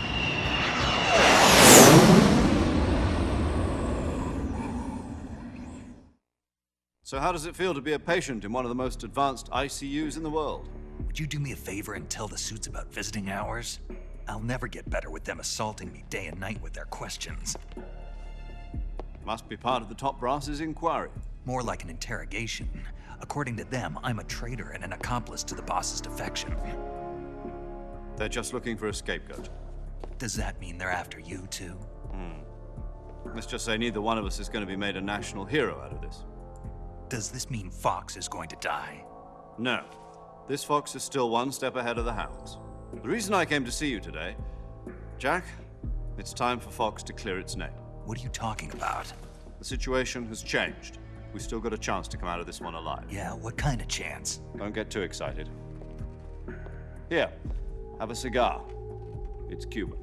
So how does it feel to be a patient in one of the most advanced ICUs in the world? Would you do me a favor and tell the suits about visiting hours? I'll never get better with them assaulting me day and night with their questions. Must be part of the top brass's inquiry. More like an interrogation. According to them, I'm a traitor and an accomplice to the boss's defection. They're just looking for a scapegoat. Does that mean they're after you, too? Let's just say neither one of us is going to be made a national hero out of this. Does this mean Fox is going to die? No. This fox is still one step ahead of the hounds. The reason I came to see you today, Jack, it's time for Fox to clear its name. What are you talking about? The situation has changed. We've still got a chance to come out of this one alive. Yeah, what kind of chance? Don't get too excited. Here, have a cigar. It's Cuban.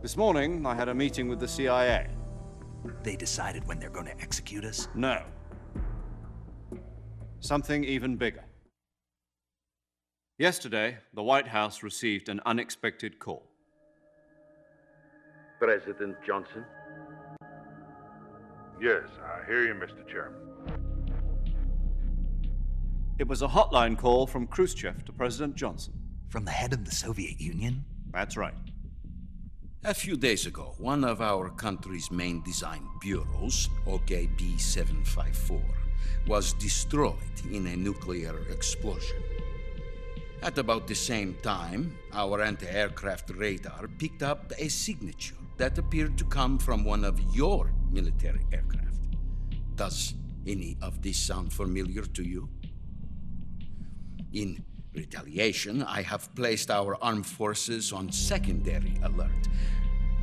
This morning, I had a meeting with the CIA. They decided when they're going to execute us? No. Something even bigger. Yesterday, the White House received an unexpected call. President Johnson? Yes, I hear you, Mr. Chairman. It was a hotline call from Khrushchev to President Johnson. From the head of the Soviet Union? That's right. A few days ago, one of our country's main design bureaus, OKB 754, was destroyed in a nuclear explosion. At about the same time, our anti-aircraft radar picked up a signature that appeared to come from one of your military aircraft. Does any of this sound familiar to you? In retaliation, I have placed our armed forces on secondary alert.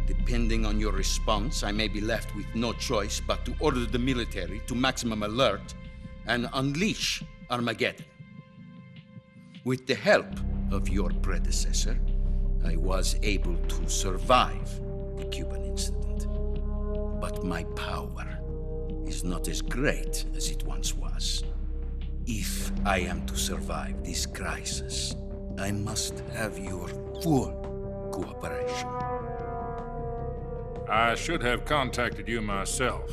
Depending on your response, I may be left with no choice but to order the military to maximum alert and unleash Armageddon. With the help of your predecessor, I was able to survive the Cuban incident. But my power is is not as great as it once was. If I am to survive this crisis, I must have your full cooperation. I should have contacted you myself.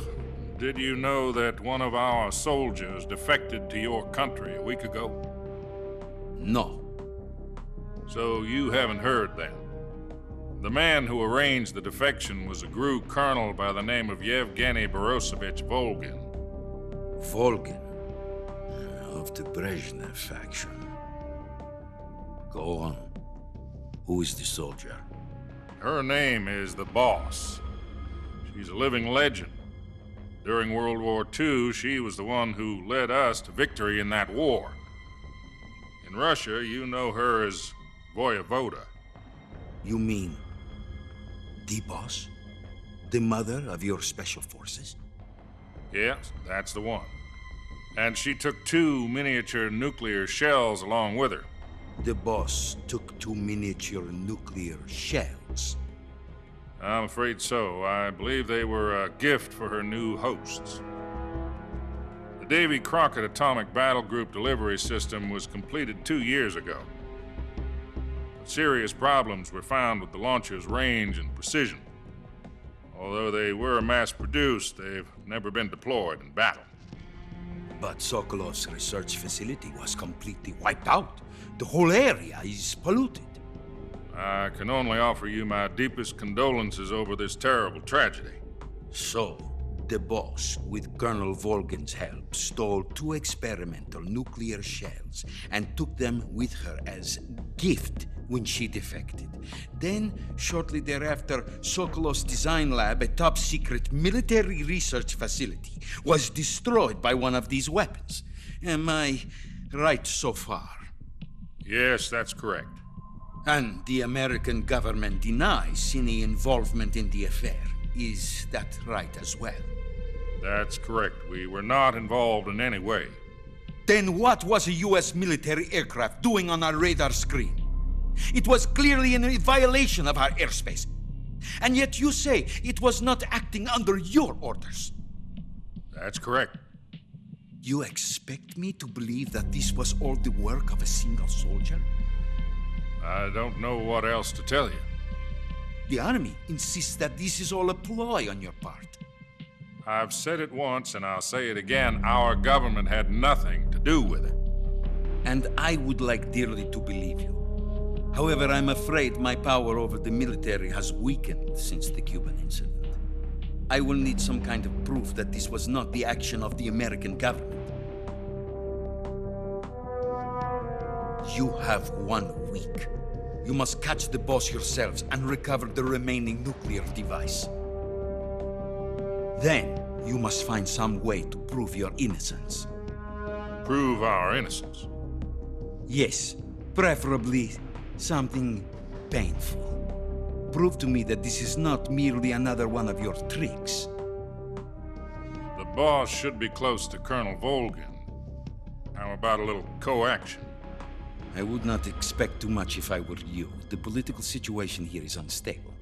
Did you know that one of our soldiers defected to your country a week ago? No. So you haven't heard then? The man who arranged the defection was a GRU colonel by the name of Yevgeny Borosovich Volgin. Volgin? Of the Brezhnev faction. Go on. Who is the soldier? Her name is the Boss. She's a living legend. During World War II, she was the one who led us to victory in that war. In Russia, you know her as Voyevoda. You mean the Boss? The mother of your special forces? Yes, that's the one. And she took 2 miniature nuclear shells along with her. The Boss took 2 miniature nuclear shells? I'm afraid so. I believe they were a gift for her new hosts. The Davy Crockett Atomic Battle Group delivery system was completed 2 years ago. But serious problems were found with the launcher's range and precision. Although they were mass-produced, they've never been deployed in battle. But Sokolov's research facility was completely wiped out. The whole area is polluted. I can only offer you my deepest condolences over this terrible tragedy. So, the Boss, with Colonel Volgin's help, stole 2 experimental nuclear shells and took them with her as gift when she defected. Then, shortly thereafter, Sokolov's design lab, a top-secret military research facility, was destroyed by one of these weapons. Am I right so far? Yes, that's correct. And the American government denies any involvement in the affair. Is that right as well? That's correct. We were not involved in any way. Then what was a U.S. military aircraft doing on our radar screen? It was clearly in violation of our airspace. And yet you say it was not acting under your orders. That's correct. You expect me to believe that this was all the work of a single soldier? I don't know what else to tell you. The Army insists that this is all a ploy on your part. I've said it once and I'll say it again. Our government had nothing to do with it. And I would like dearly to believe you. However, I'm afraid my power over the military has weakened since the Cuban incident. I will need some kind of proof that this was not the action of the American government. You have 1 week. You must catch the Boss yourselves and recover the remaining nuclear device. Then, you must find some way to prove your innocence. Prove our innocence? Yes, preferably something painful. Prove to me that this is not merely another one of your tricks. The Boss should be close to Colonel Volgin. How about a little coaction? I would not expect too much if I were you. The political situation here is unstable.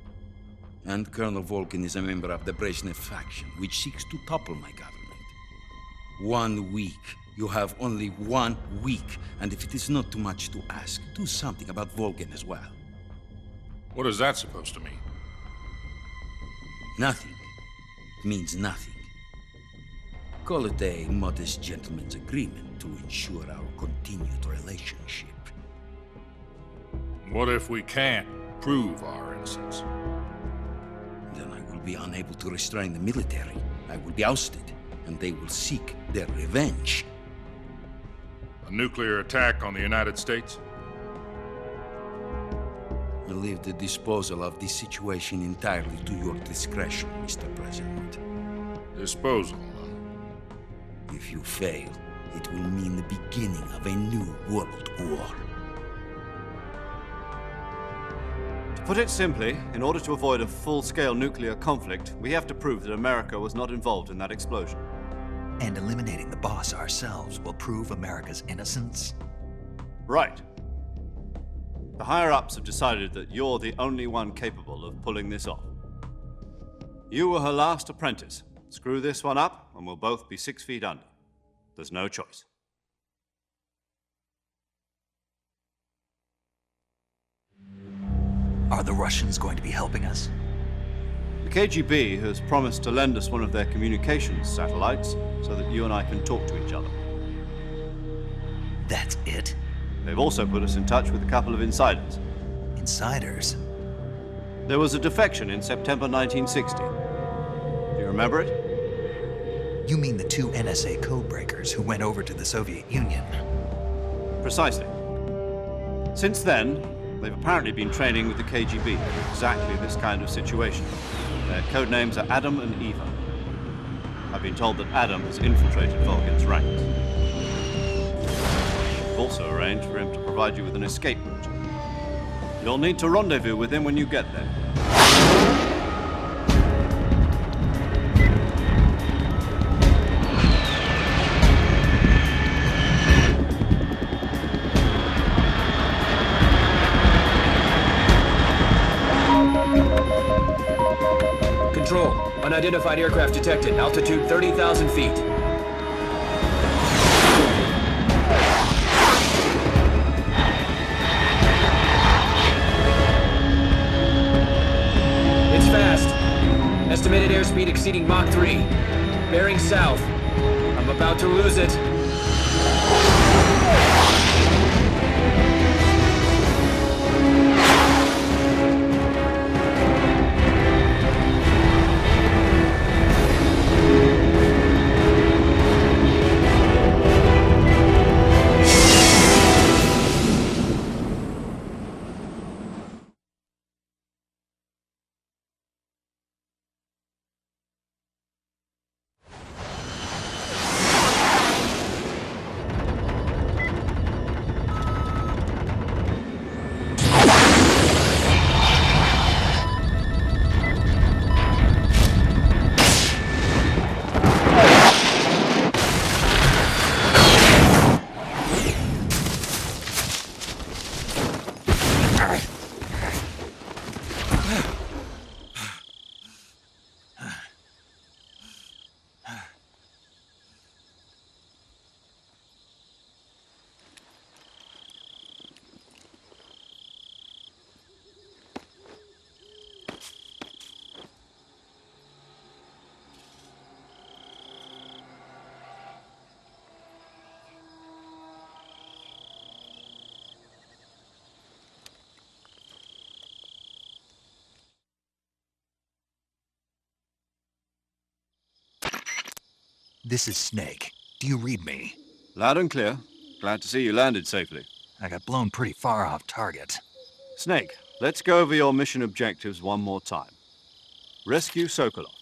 And Colonel Volgin is a member of the Brezhnev faction, which seeks to topple my government. 1 week. You have only 1 week, and if it is not too much to ask, do something about Volgin as well. What is that supposed to mean? Nothing. It means nothing. Call it a modest gentleman's agreement to ensure our continued relationship. What if we can't prove our innocence? Then I will be unable to restrain the military. I will be ousted, and they will seek their revenge. A nuclear attack on the United States? I leave the disposal of this situation entirely to your discretion, Mr. President. Disposal? If you fail, it will mean the beginning of a new world war. To put it simply, in order to avoid a full-scale nuclear conflict, we have to prove that America was not involved in that explosion. And eliminating the Boss ourselves will prove America's innocence? Right. The higher-ups have decided that you're the only one capable of pulling this off. You were her last apprentice, Screw this one up, and we'll both be 6 feet under. There's no choice. Are the Russians going to be helping us? The KGB has promised to lend us one of their communications satellites so that you and I can talk to each other. That's it? They've also put us in touch with a couple of insiders. Insiders? There was a defection in September 1960. Do you remember it? You mean the 2 NSA codebreakers who went over to the Soviet Union? Precisely. Since then, they've apparently been training with the KGB for exactly this kind of situation. Their code names are Adam and Eva. I've been told that Adam has infiltrated Volgin's ranks. We've also arranged for him to provide you with an escape route. You'll need to rendezvous with him when you get there. Control, unidentified aircraft detected, altitude 30,000 feet. It's fast. Estimated airspeed exceeding Mach 3. Bearing south. I'm about to lose it. This is Snake. Do you read me? Loud and clear. Glad to see you landed safely. I got blown pretty far off target. Snake, let's go over your mission objectives one more time. Rescue Sokolov.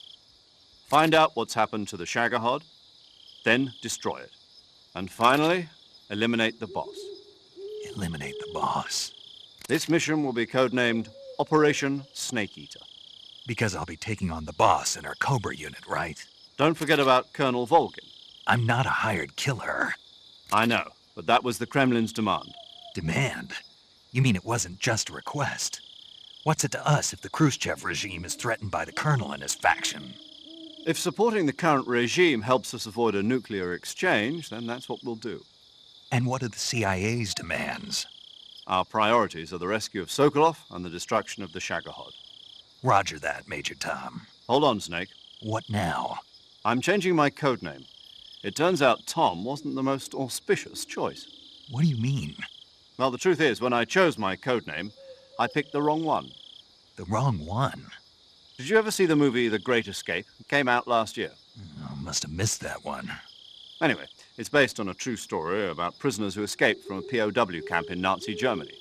Find out what's happened to the Shagohod, then destroy it. And finally, eliminate the boss. Eliminate the boss. This mission will be codenamed Operation Snake Eater. Because I'll be taking on the boss in our Cobra unit, right? Don't forget about Colonel Volgin. I'm not a hired killer. I know, but that was the Kremlin's demand. Demand? You mean it wasn't just a request? What's it to us if the Khrushchev regime is threatened by the Colonel and his faction? If supporting the current regime helps us avoid a nuclear exchange, then that's what we'll do. And what are the CIA's demands? Our priorities are the rescue of Sokolov and the destruction of the Shagohod. Roger that, Major Tom. Hold on, Snake. What now? I'm changing my codename. It turns out Tom wasn't the most auspicious choice. What do you mean? Well, the truth is, when I chose my codename, I picked the wrong one. The wrong one? Did you ever see the movie The Great Escape? It came out last year. Oh, must have missed that one. Anyway, it's based on a true story about prisoners who escaped from a POW camp in Nazi Germany.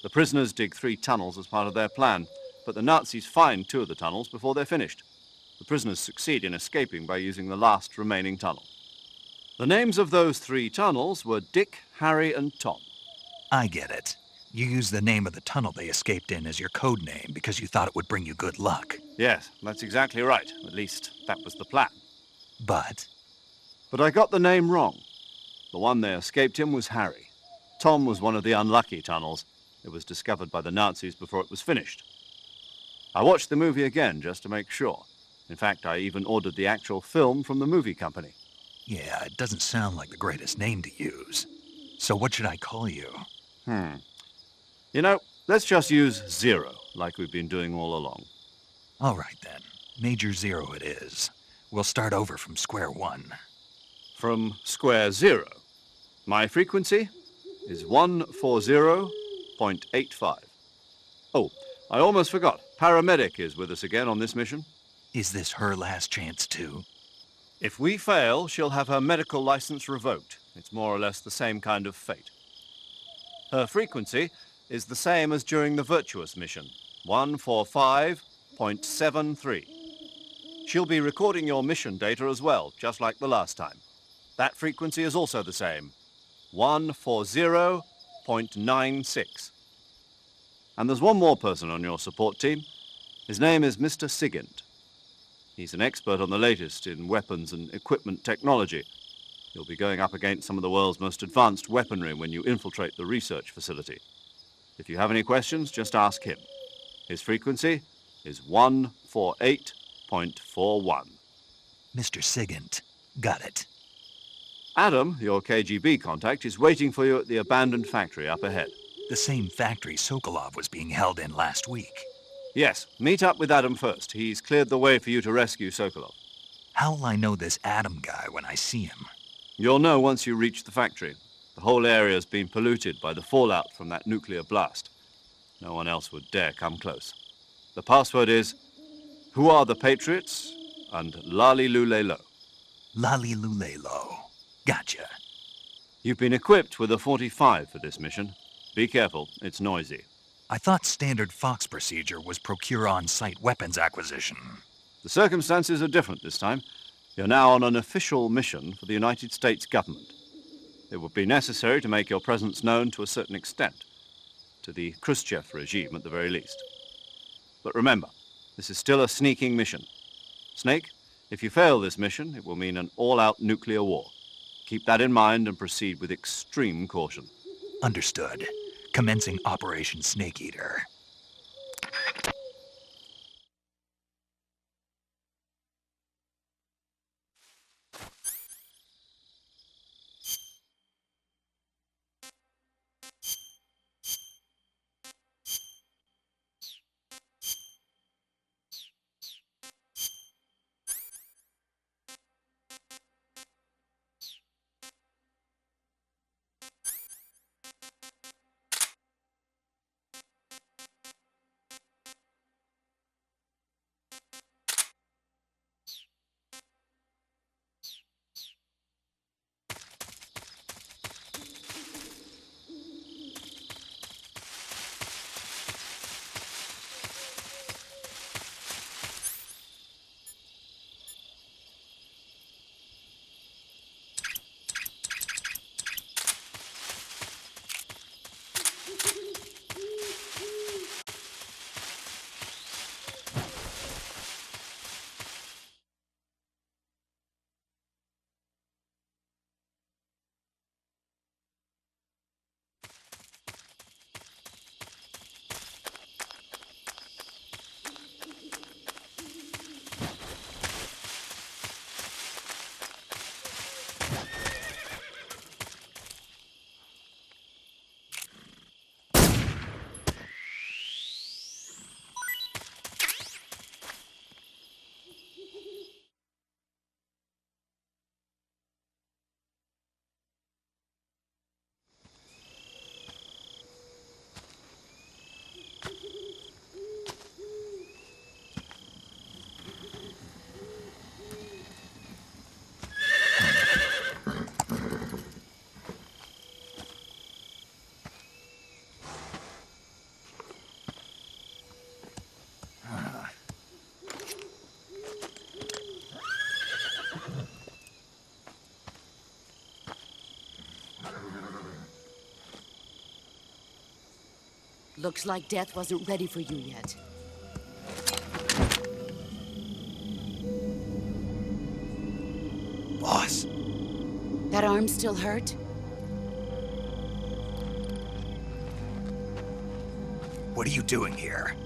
The prisoners dig 3 tunnels as part of their plan, but the Nazis find 2 of the tunnels before they're finished. The prisoners succeed in escaping by using the last remaining tunnel. The names of those 3 tunnels were Dick, Harry, and Tom. I get it. You used the name of the tunnel they escaped in as your code name because you thought it would bring you good luck. Yes, that's exactly right. At least, that was the plan. But I got the name wrong. The one they escaped in was Harry. Tom was one of the unlucky tunnels. It was discovered by the Nazis before it was finished. I watched the movie again just to make sure. In fact, I even ordered the actual film from the movie company. Yeah, it doesn't sound like the greatest name to use. So what should I call you? You know, let's just use Zero, like we've been doing all along. All right, then. Major Zero it is. We'll start over from square one. From square zero. My frequency is 140.85. Oh, I almost forgot. Paramedic is with us again on this mission. Is this her last chance, too? If we fail, she'll have her medical license revoked. It's more or less the same kind of fate. Her frequency is the same as during the Virtuous mission, 145.73. She'll be recording your mission data as well, just like the last time. That frequency is also the same, 140.96. And there's one more person on your support team. His name is Mr. Sigint. He's an expert on the latest in weapons and equipment technology. You'll be going up against some of the world's most advanced weaponry when you infiltrate the research facility. If you have any questions, just ask him. His frequency is 148.41. Mr. Sigint. Got it. Adam, your KGB contact, is waiting for you at the abandoned factory up ahead. The same factory Sokolov was being held in last week. Yes, meet up with Adam first. He's cleared the way for you to rescue Sokolov. How'll I know this Adam guy when I see him? You'll know once you reach the factory. The whole area's been polluted by the fallout from that nuclear blast. No one else would dare come close. The password is, "Who are the Patriots?" and "Lali Lule Lo." Lali Lule Lo. Gotcha. You've been equipped with a 45 for this mission. Be careful, it's noisy. I thought standard Fox procedure was procure on-site weapons acquisition. The circumstances are different this time. You're now on an official mission for the United States government. It would be necessary to make your presence known to a certain extent, to the Khrushchev regime at the very least. But remember, this is still a sneaking mission. Snake, if you fail this mission, it will mean an all-out nuclear war. Keep that in mind and proceed with extreme caution. Understood. Commencing Operation Snake Eater. Looks like death wasn't ready for you yet. Boss. That arm still hurt? What are you doing here?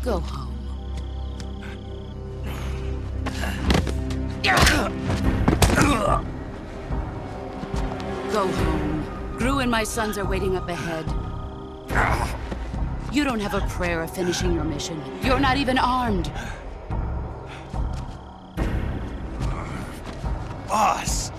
Go home. Go home. Gru and my sons are waiting up ahead. You don't have a prayer of finishing your mission. You're not even armed. Boss!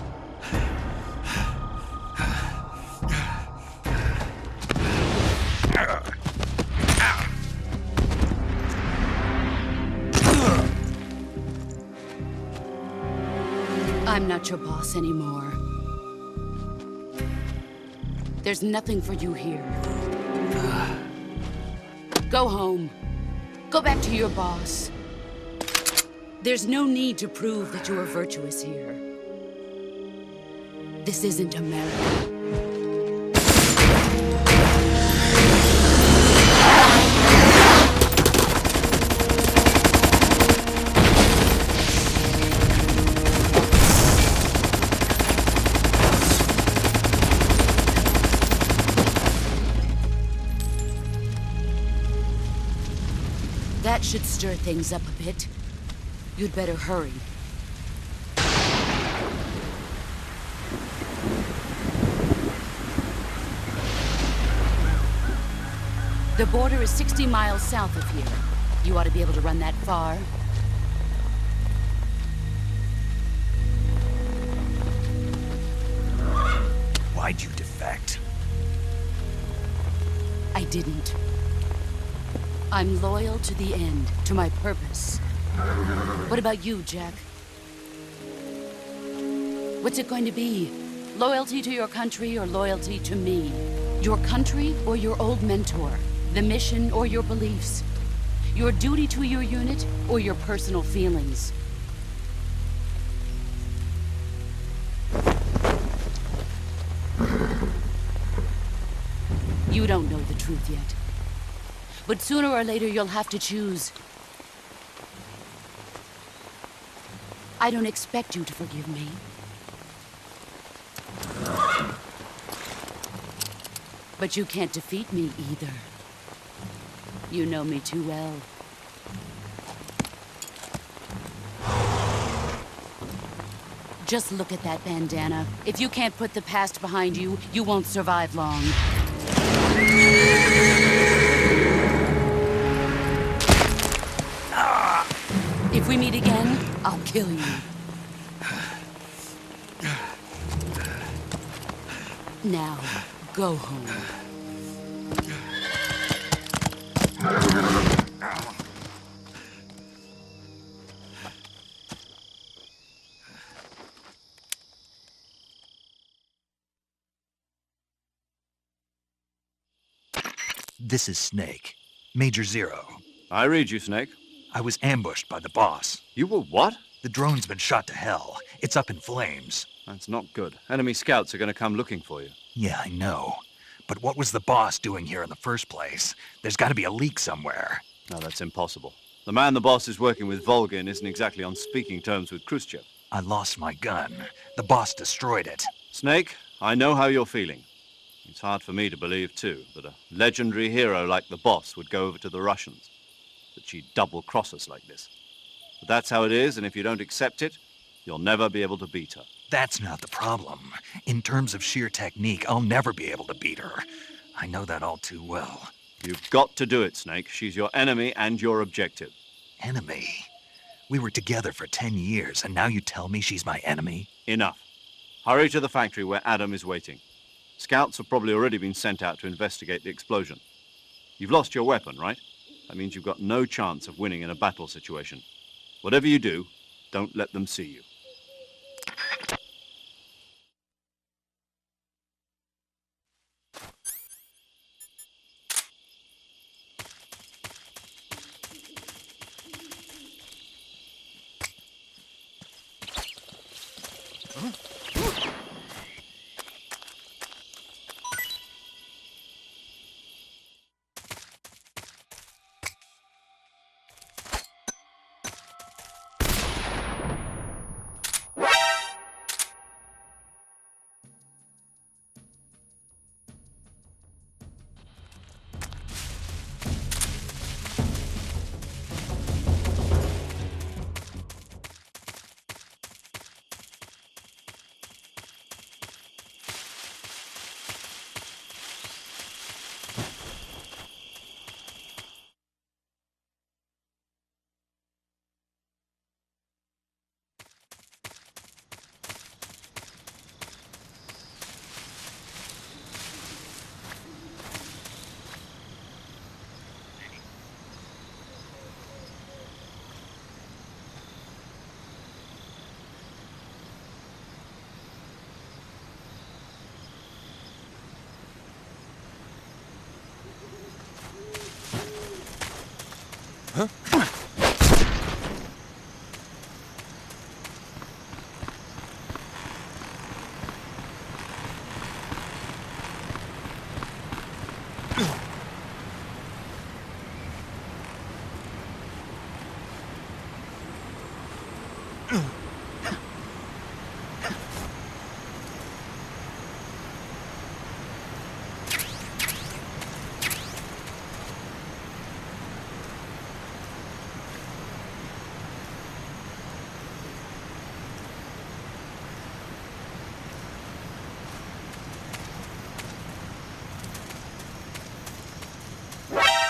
I'm not your boss anymore. There's nothing for you here. Go home. Go back to your boss. There's no need to prove that you are virtuous here. This isn't America. That should stir things up a bit. You'd better hurry. The border is 60 miles south of here. You ought to be able to run that far. Why'd you defect? I didn't. I'm loyal to the end, to my purpose. What about you, Jack? What's it going to be? Loyalty to your country or loyalty to me? Your country or your old mentor? The mission or your beliefs? Your duty to your unit or your personal feelings? You don't know the truth yet. But sooner or later, you'll have to choose. I don't expect you to forgive me. But you can't defeat me either. You know me too well. Just look at that bandana. If you can't put the past behind you, you won't survive long. If we meet again, I'll kill you. Now, go home. This is Snake. Major Zero. I read you, Snake. I was ambushed by the boss. You were what? The drone's been shot to hell. It's up in flames. That's not good. Enemy scouts are going to come looking for you. Yeah, I know. But what was the boss doing here in the first place? There's got to be a leak somewhere. No, that's impossible. The man the boss is working with, Volgin, isn't exactly on speaking terms with Khrushchev. I lost my gun. The boss destroyed it. Snake, I know how you're feeling. It's hard for me to believe, too, that a legendary hero like the boss would go over to the Russians. That she'd double-cross us like this. But that's how it is, and if you don't accept it, you'll never be able to beat her. That's not the problem. In terms of sheer technique, I'll never be able to beat her. I know that all too well. You've got to do it, Snake. She's your enemy and your objective. Enemy? We were together for 10 years, and now you tell me she's my enemy? Enough. Hurry to the factory where Adam is waiting. Scouts have probably already been sent out to investigate the explosion. You've lost your weapon, right? That means you've got no chance of winning in a battle situation. Whatever you do, don't let them see you.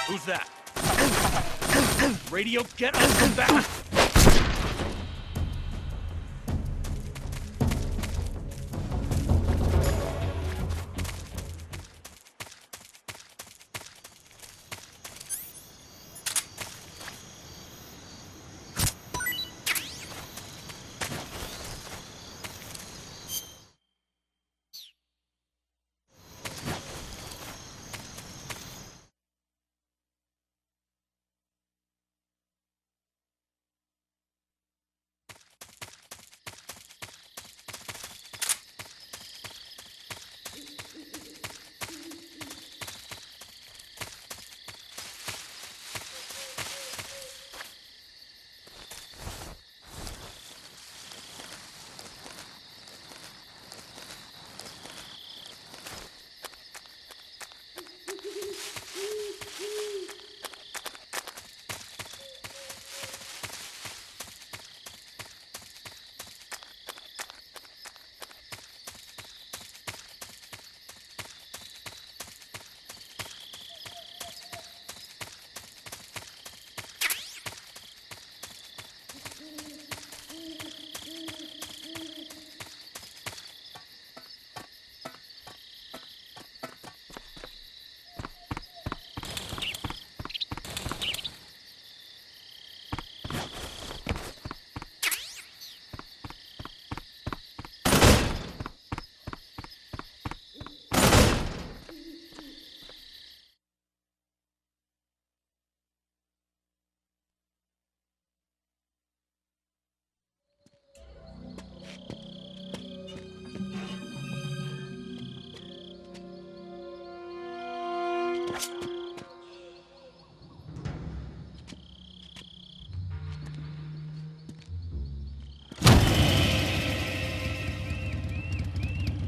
Who's that? Radio, get us from back!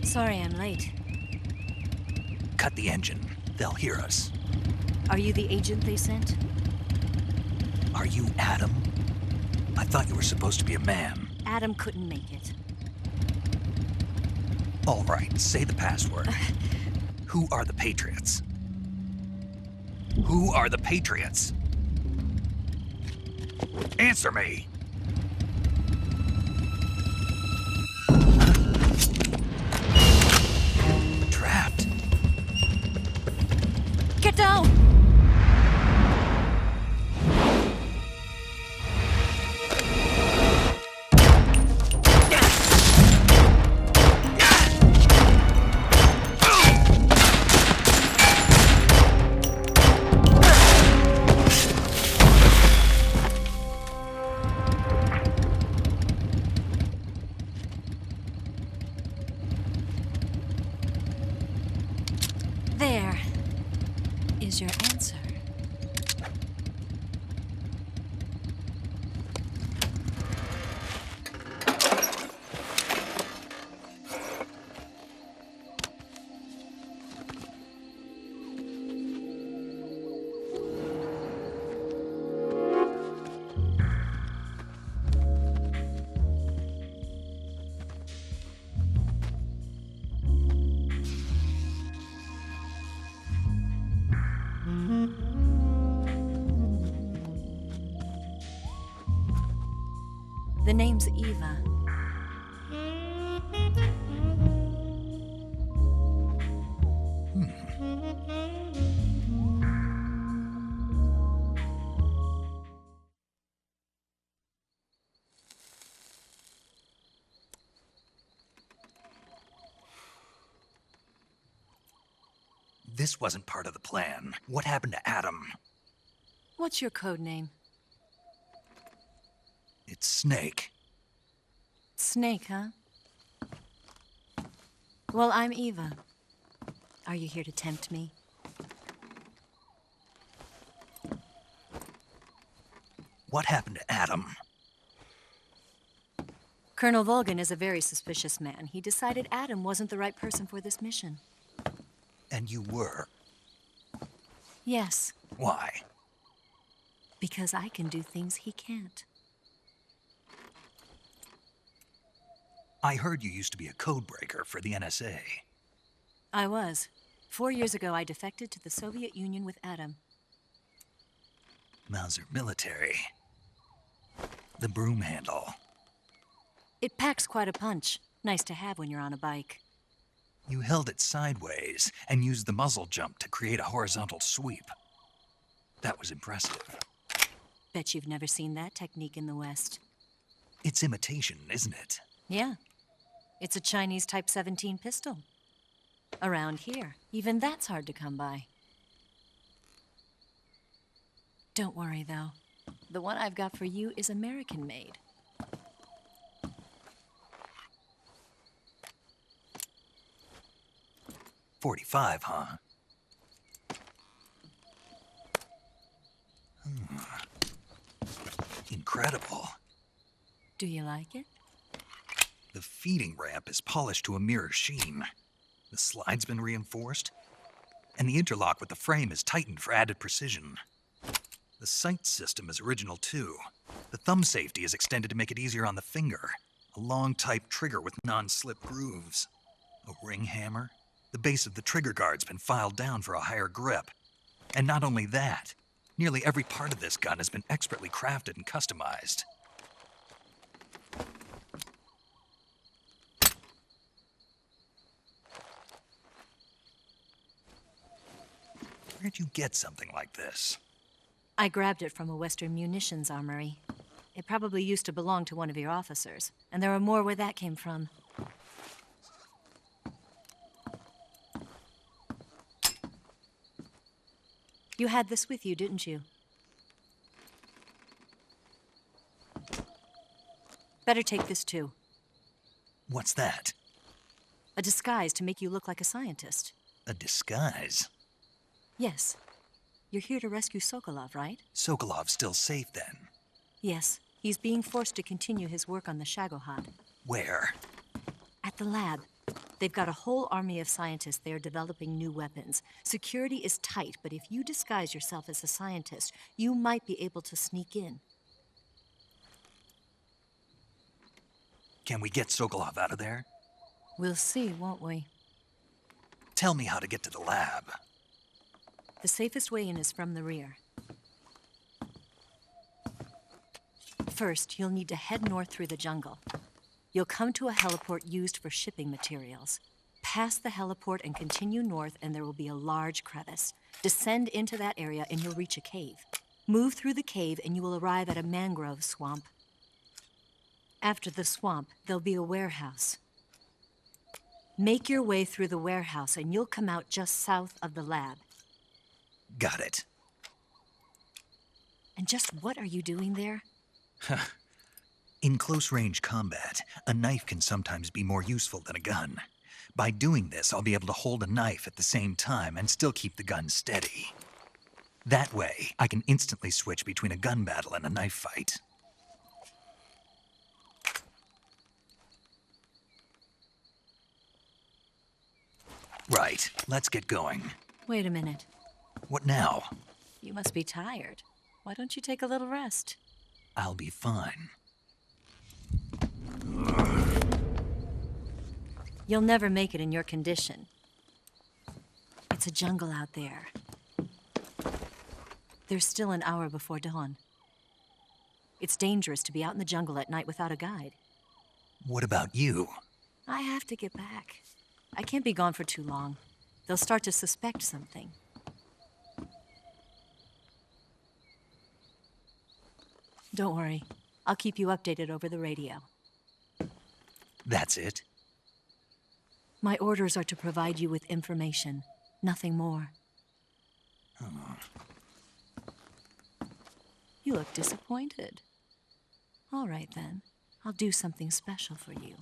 Sorry I'm late. Cut the engine. They'll hear us. Are you the agent they sent? Are you Adam? I thought you were supposed to be a man. Adam couldn't make it. All right, say the password. Who are the Patriots? Who are the Patriots? Answer me! Trapped. Get down! There is your answer. The name's Eva. This wasn't part of the plan. What happened to Adam? What's your code name? It's Snake. Snake, huh? Well, I'm Eva. Are you here to tempt me? What happened to Adam? Colonel Volgan is a very suspicious man. He decided Adam wasn't the right person for this mission. And you were? Yes. Why? Because I can do things he can't. I heard you used to be a codebreaker for the NSA. I was. 4 years ago, I defected to the Soviet Union with Adam. Mauser military. The broom handle. It packs quite a punch. Nice to have when you're on a bike. You held it sideways and used the muzzle jump to create a horizontal sweep. That was impressive. Bet you've never seen that technique in the West. It's imitation, isn't it? Yeah. It's a Chinese Type 17 pistol. Around here, even that's hard to come by. Don't worry, though. The one I've got for you is American-made. .45, huh? Incredible. Do you like it? The feeding ramp is polished to a mirror sheen. The slide's been reinforced, and the interlock with the frame is tightened for added precision. The sight system is original too. The thumb safety is extended to make it easier on the finger. A long type trigger with non-slip grooves. A ring hammer. The base of the trigger guard's been filed down for a higher grip. And not only that, nearly every part of this gun has been expertly crafted and customized. Where'd you get something like this? I grabbed it from a Western munitions armory. It probably used to belong to one of your officers, and there are more where that came from. You had this with you, didn't you? Better take this too. What's that? A disguise to make you look like a scientist. A disguise? Yes. You're here to rescue Sokolov, right? Sokolov's still safe then? Yes. He's being forced to continue his work on the Shagohod. Where? At the lab. They've got a whole army of scientists there developing new weapons. Security is tight, but if you disguise yourself as a scientist, you might be able to sneak in. Can we get Sokolov out of there? We'll see, won't we? Tell me how to get to the lab. The safest way in is from the rear. First, you'll need to head north through the jungle. You'll come to a heliport used for shipping materials. Pass the heliport and continue north, and there will be a large crevice. Descend into that area, and you'll reach a cave. Move through the cave, and you will arrive at a mangrove swamp. After the swamp, there'll be a warehouse. Make your way through the warehouse, and you'll come out just south of the lab. Got it. And just what are you doing there? In close-range combat, a knife can sometimes be more useful than a gun. By doing this, I'll be able to hold a knife at the same time and still keep the gun steady. That way, I can instantly switch between a gun battle and a knife fight. Right, let's get going. Wait a minute. What now? You must be tired. Why don't you take a little rest? I'll be fine. You'll never make it in your condition. It's a jungle out there. There's still an hour before dawn. It's dangerous to be out in the jungle at night without a guide. What about you? I have to get back. I can't be gone for too long. They'll start to suspect something. Don't worry. I'll keep you updated over the radio. That's it? My orders are to provide you with information, nothing more. Oh. You look disappointed. All right, then. I'll do something special for you.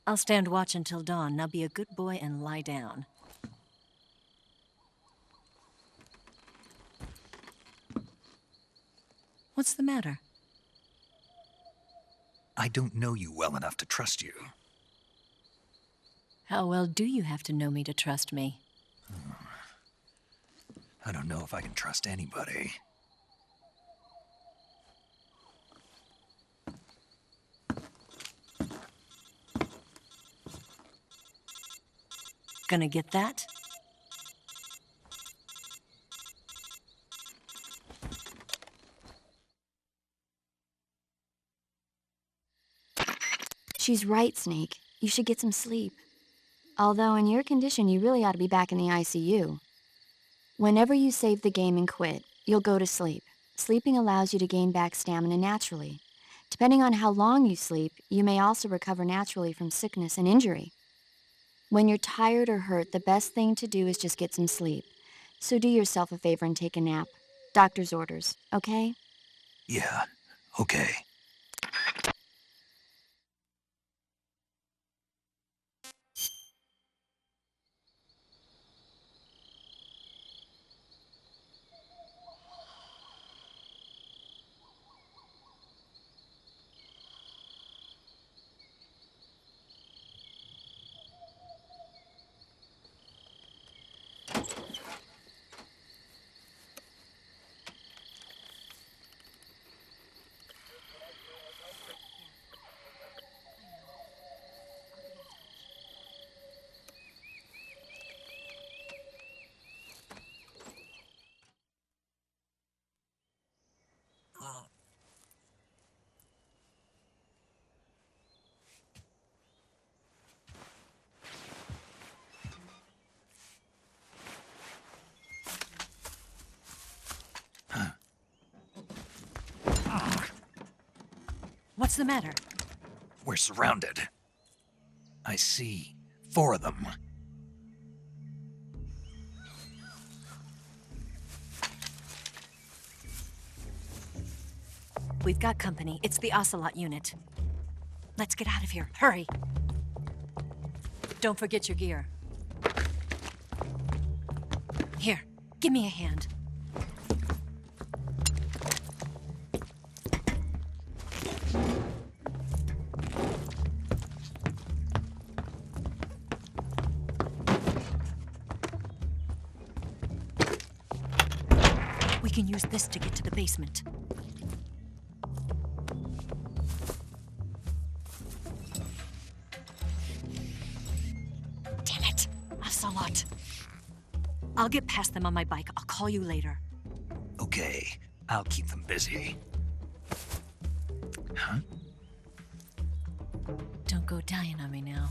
I'll stand watch until dawn. Now be a good boy and lie down. What's the matter? I don't know you well enough to trust you. How well do you have to know me to trust me? I don't know if I can trust anybody. Gonna get that? She's right, Snake. You should get some sleep. Although in your condition, you really ought to be back in the ICU. Whenever you save the game and quit, you'll go to sleep. Sleeping allows you to gain back stamina naturally. Depending on how long you sleep, you may also recover naturally from sickness and injury. When you're tired or hurt, the best thing to do is just get some sleep. So do yourself a favor and take a nap. Doctor's orders, okay? Yeah, okay. What's the matter? We're surrounded. I see 4 of them. We've got company. It's the Ocelot unit. Let's get out of here. Hurry! Don't forget your gear. Here, give me a hand. We can use this to get to the basement. Damn it! Ocelot. I'll get past them on my bike. I'll call you later. Okay, I'll keep them busy. Huh? Don't go dying on me now.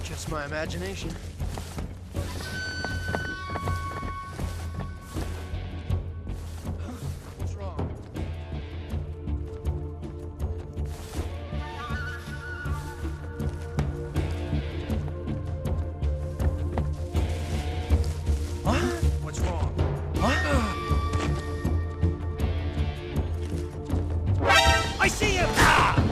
Just my imagination. What's wrong? What? What's wrong? I see him! Ah!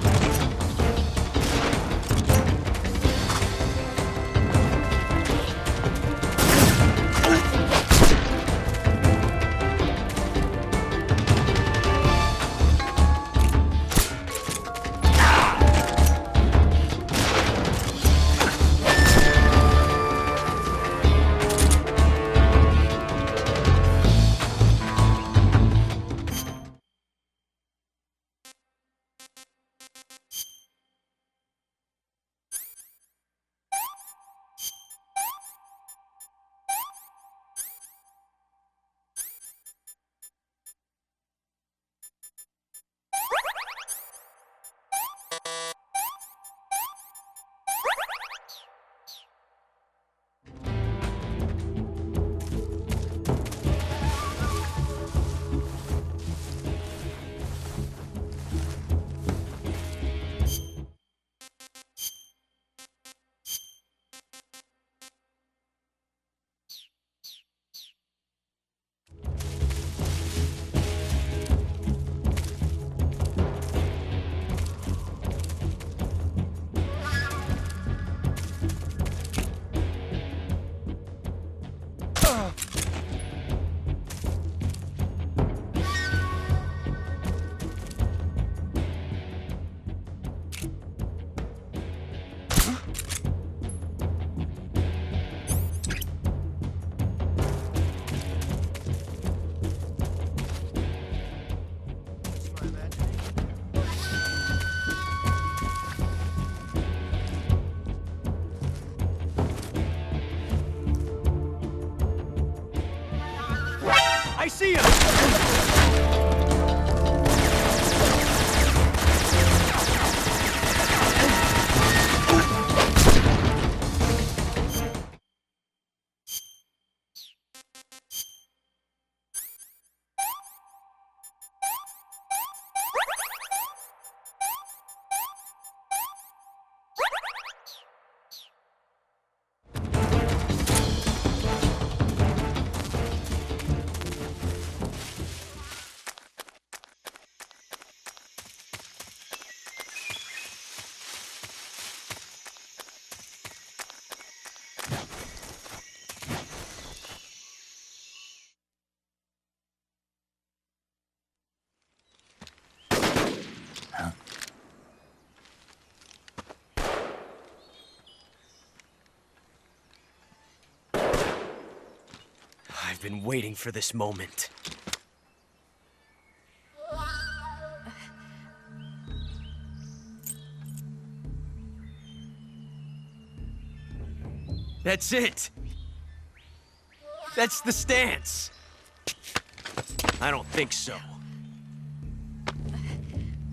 I see him! I've been waiting for this moment. That's it! That's the stance! I don't think so.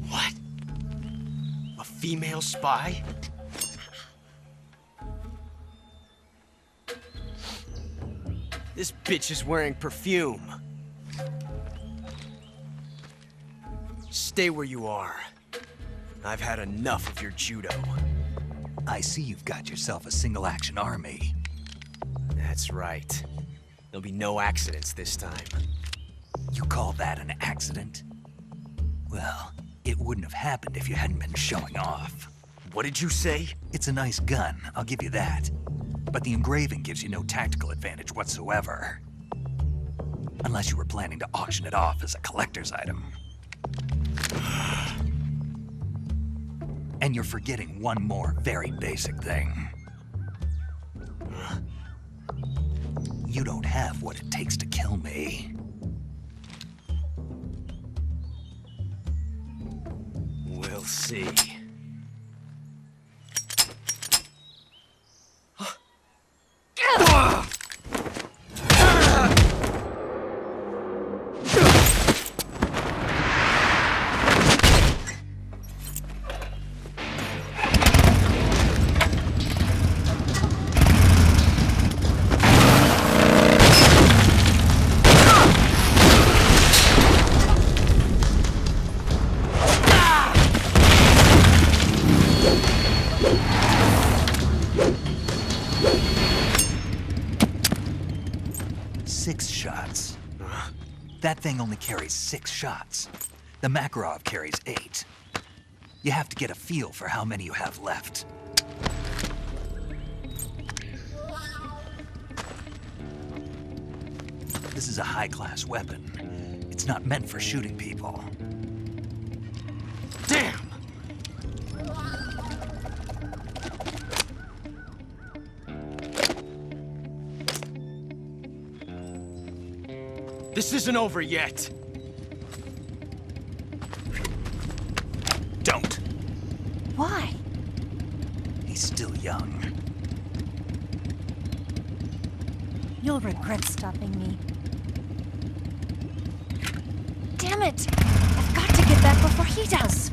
What? A female spy? This bitch is wearing perfume. Stay where you are. I've had enough of your judo. I see you've got yourself a single-action army. That's right. There'll be no accidents this time. You call that an accident? Well, it wouldn't have happened if you hadn't been showing off. What did you say? It's a nice gun, I'll give you that. But the engraving gives you no tactical advantage whatsoever. Unless you were planning to auction it off as a collector's item. And you're forgetting one more very basic thing. You don't have what it takes to kill me. We'll see. That thing only carries 6 shots. The Makarov carries 8. You have to get a feel for how many you have left. This is a high-class weapon. It's not meant for shooting people. Damn! This isn't over yet. Don't. Why? He's still young. You'll regret stopping me. Damn it! I've got to get back before he does.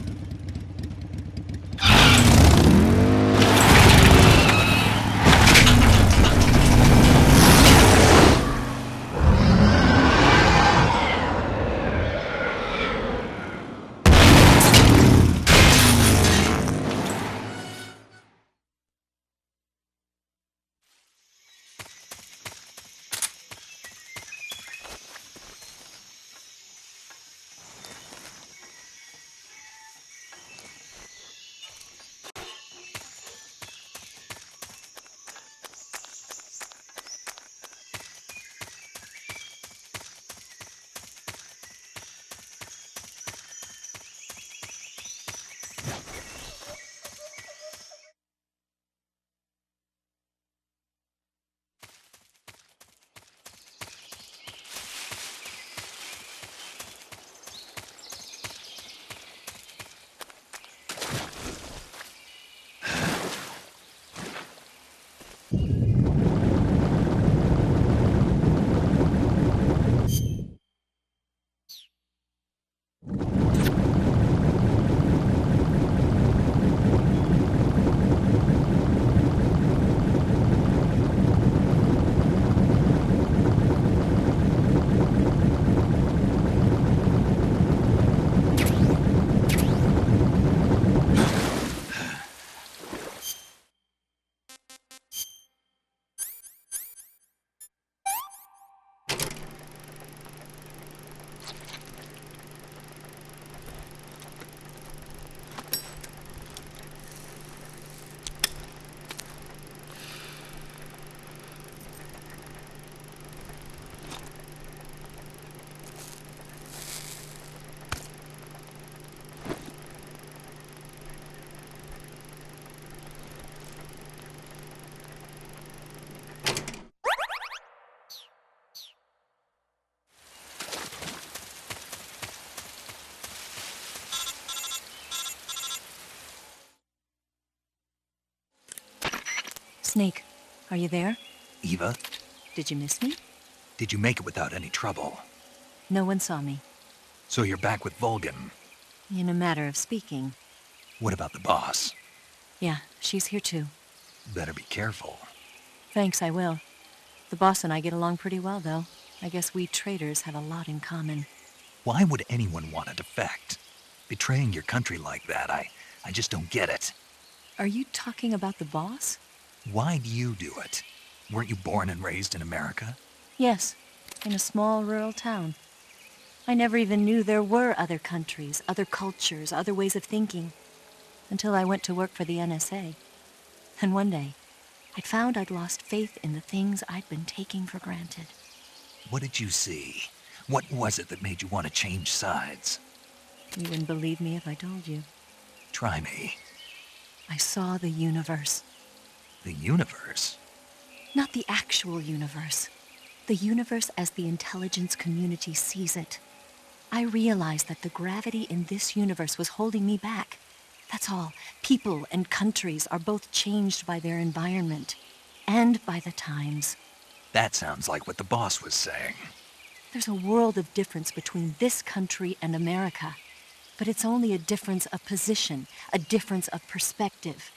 Snake, are you there? Eva, Did you miss me? did you make it without any trouble? No one saw me. So you're back with Vulcan. In a matter of speaking. What about the boss? Yeah, she's here too. Better be careful. Thanks, I will. The boss and I get along pretty well, though. I guess we traders have a lot in common. Why would anyone want to defect? Betraying your country like that, I just don't get it. Are you talking about the boss? Why do you do it? Weren't you born and raised in America? Yes, in a small rural town. I never even knew there were other countries, other cultures, other ways of thinking, until I went to work for the NSA. And one day, I'd found I'd lost faith in the things I'd been taking for granted. What did you see? What was it that made you want to change sides? You wouldn't believe me if I told you. Try me. I saw the universe. The universe? Not the actual universe. The universe as the intelligence community sees it. I realized that the gravity in this universe was holding me back. That's all. People and countries are both changed by their environment and by the times. That sounds like what the boss was saying. There's a world of difference between this country and America, but it's only a difference of position, a difference of perspective.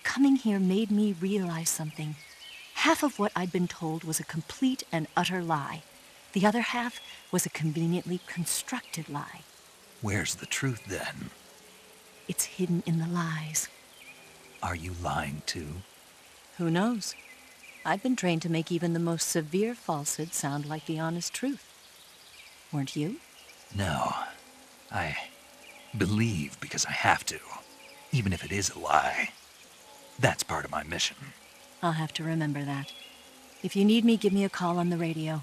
Coming here made me realize something. Half of what I'd been told was a complete and utter lie. The other half was a conveniently constructed lie. Where's the truth, then? It's hidden in the lies. Are you lying, too? Who knows? I've been trained to make even the most severe falsehood sound like the honest truth. Weren't you? No. I believe because I have to, even if it is a lie. That's part of my mission. I'll have to remember that. If you need me, give me a call on the radio.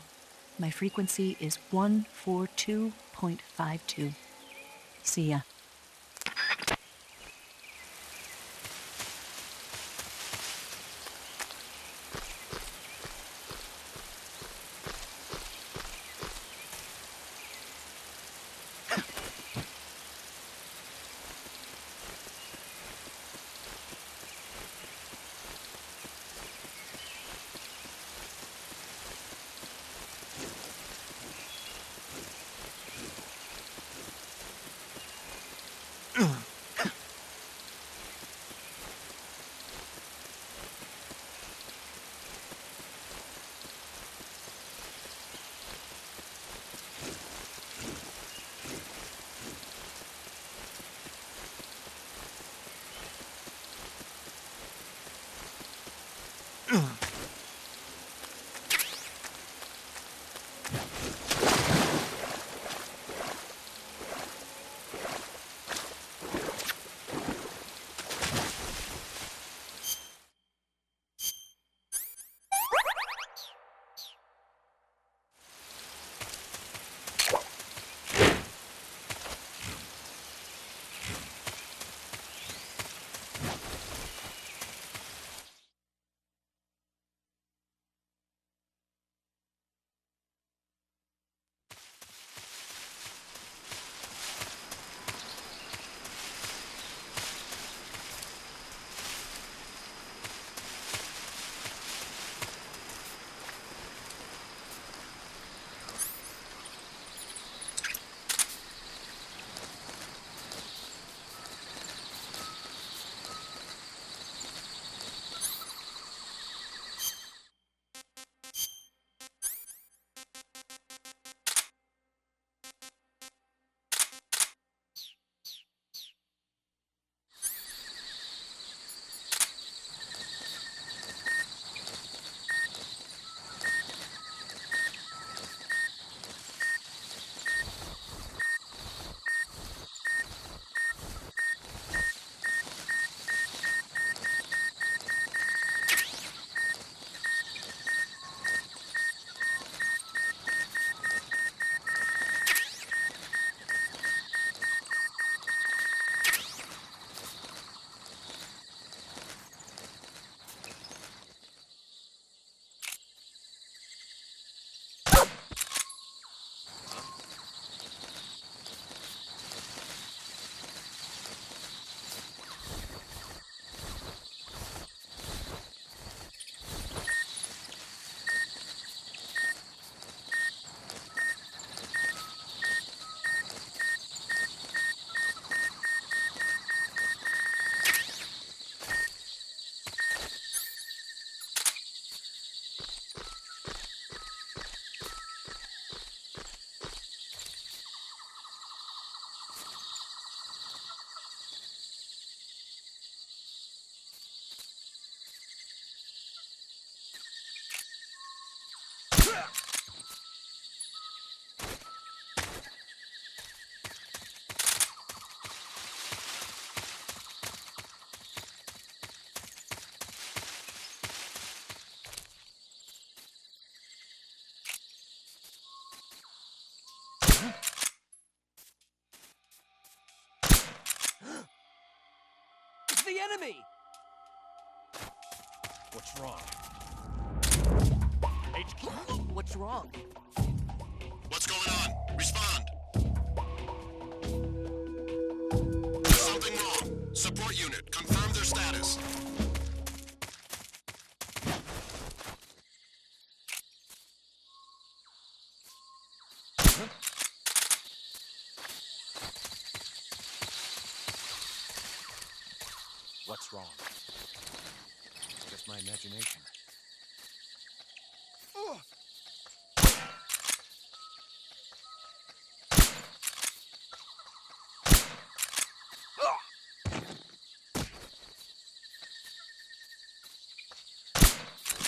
My frequency is 142.52. See ya. It's the enemy! What's wrong? HQ? What's wrong? What's going on? Respond! There's something wrong. Support unit, confirm their status. What's wrong? Just my imagination.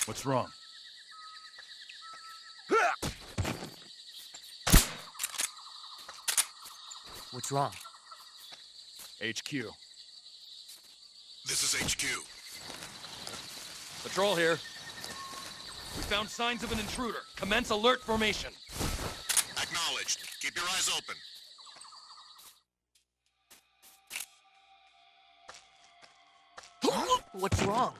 What's wrong? What's wrong? HQ. This is HQ. Patrol here. We found signs of an intruder. Commence alert formation. Acknowledged. Keep your eyes open. What's wrong?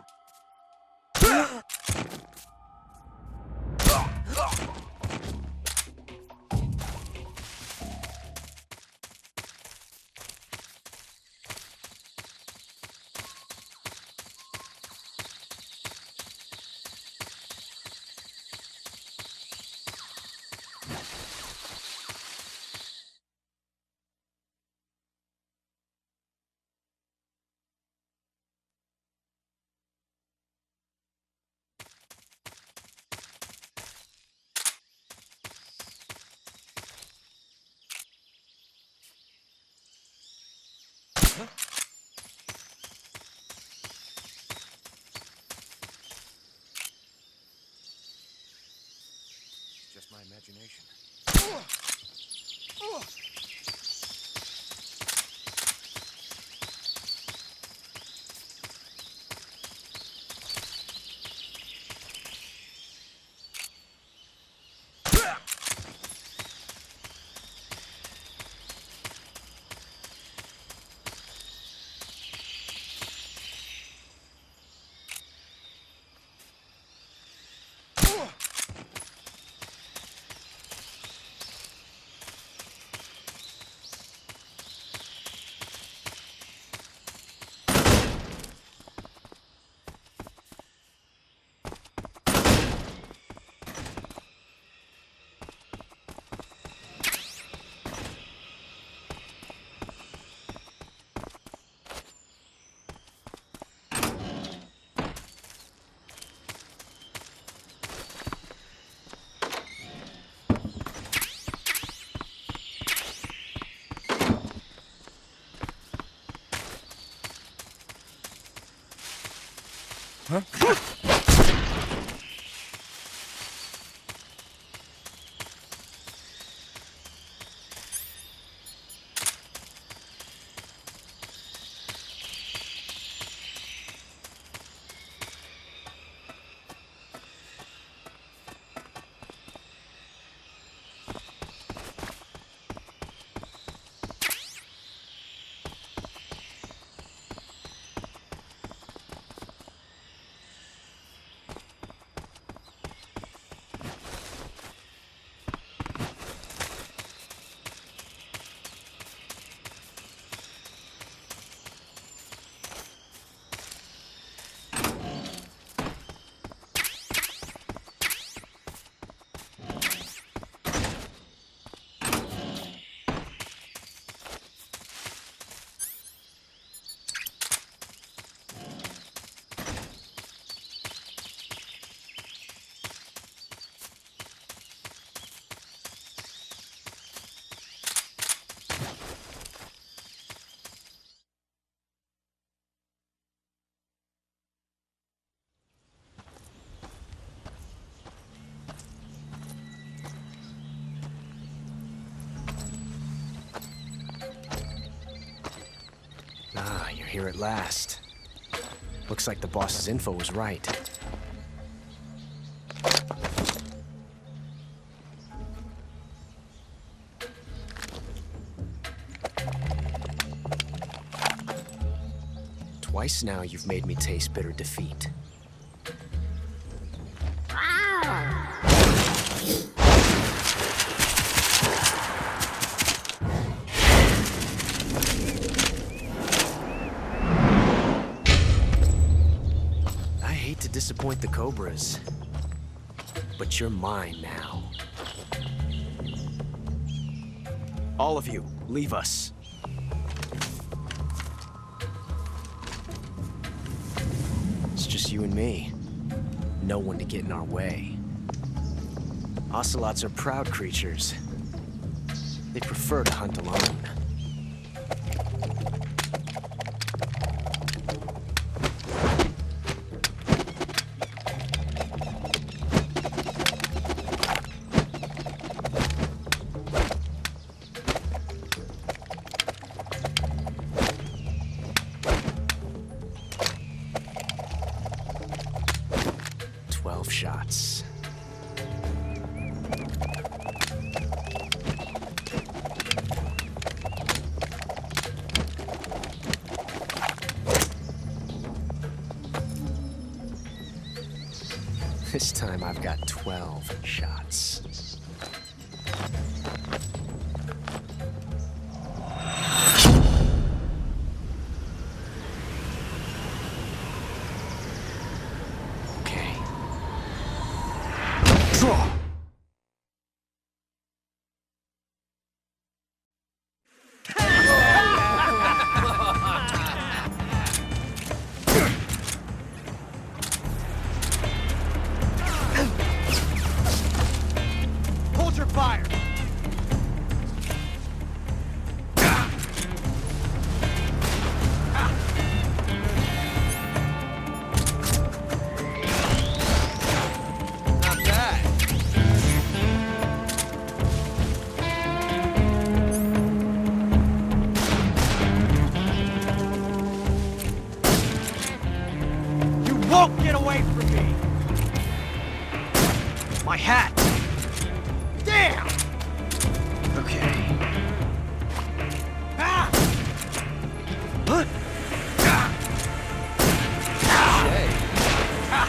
Just my imagination. Huh? here at last. Looks like the boss's info was right. Twice now you've made me taste bitter defeat. I hate to disappoint the Cobras, but you're mine now. All of you, leave us. It's just you and me. No one to get in our way. Ocelots are proud creatures. They prefer to hunt alone. Shots. This time I've got 12 shots. Won't get away from me! My hat! Damn! Okay. Ah! Huh? Ah! Shay. Ah!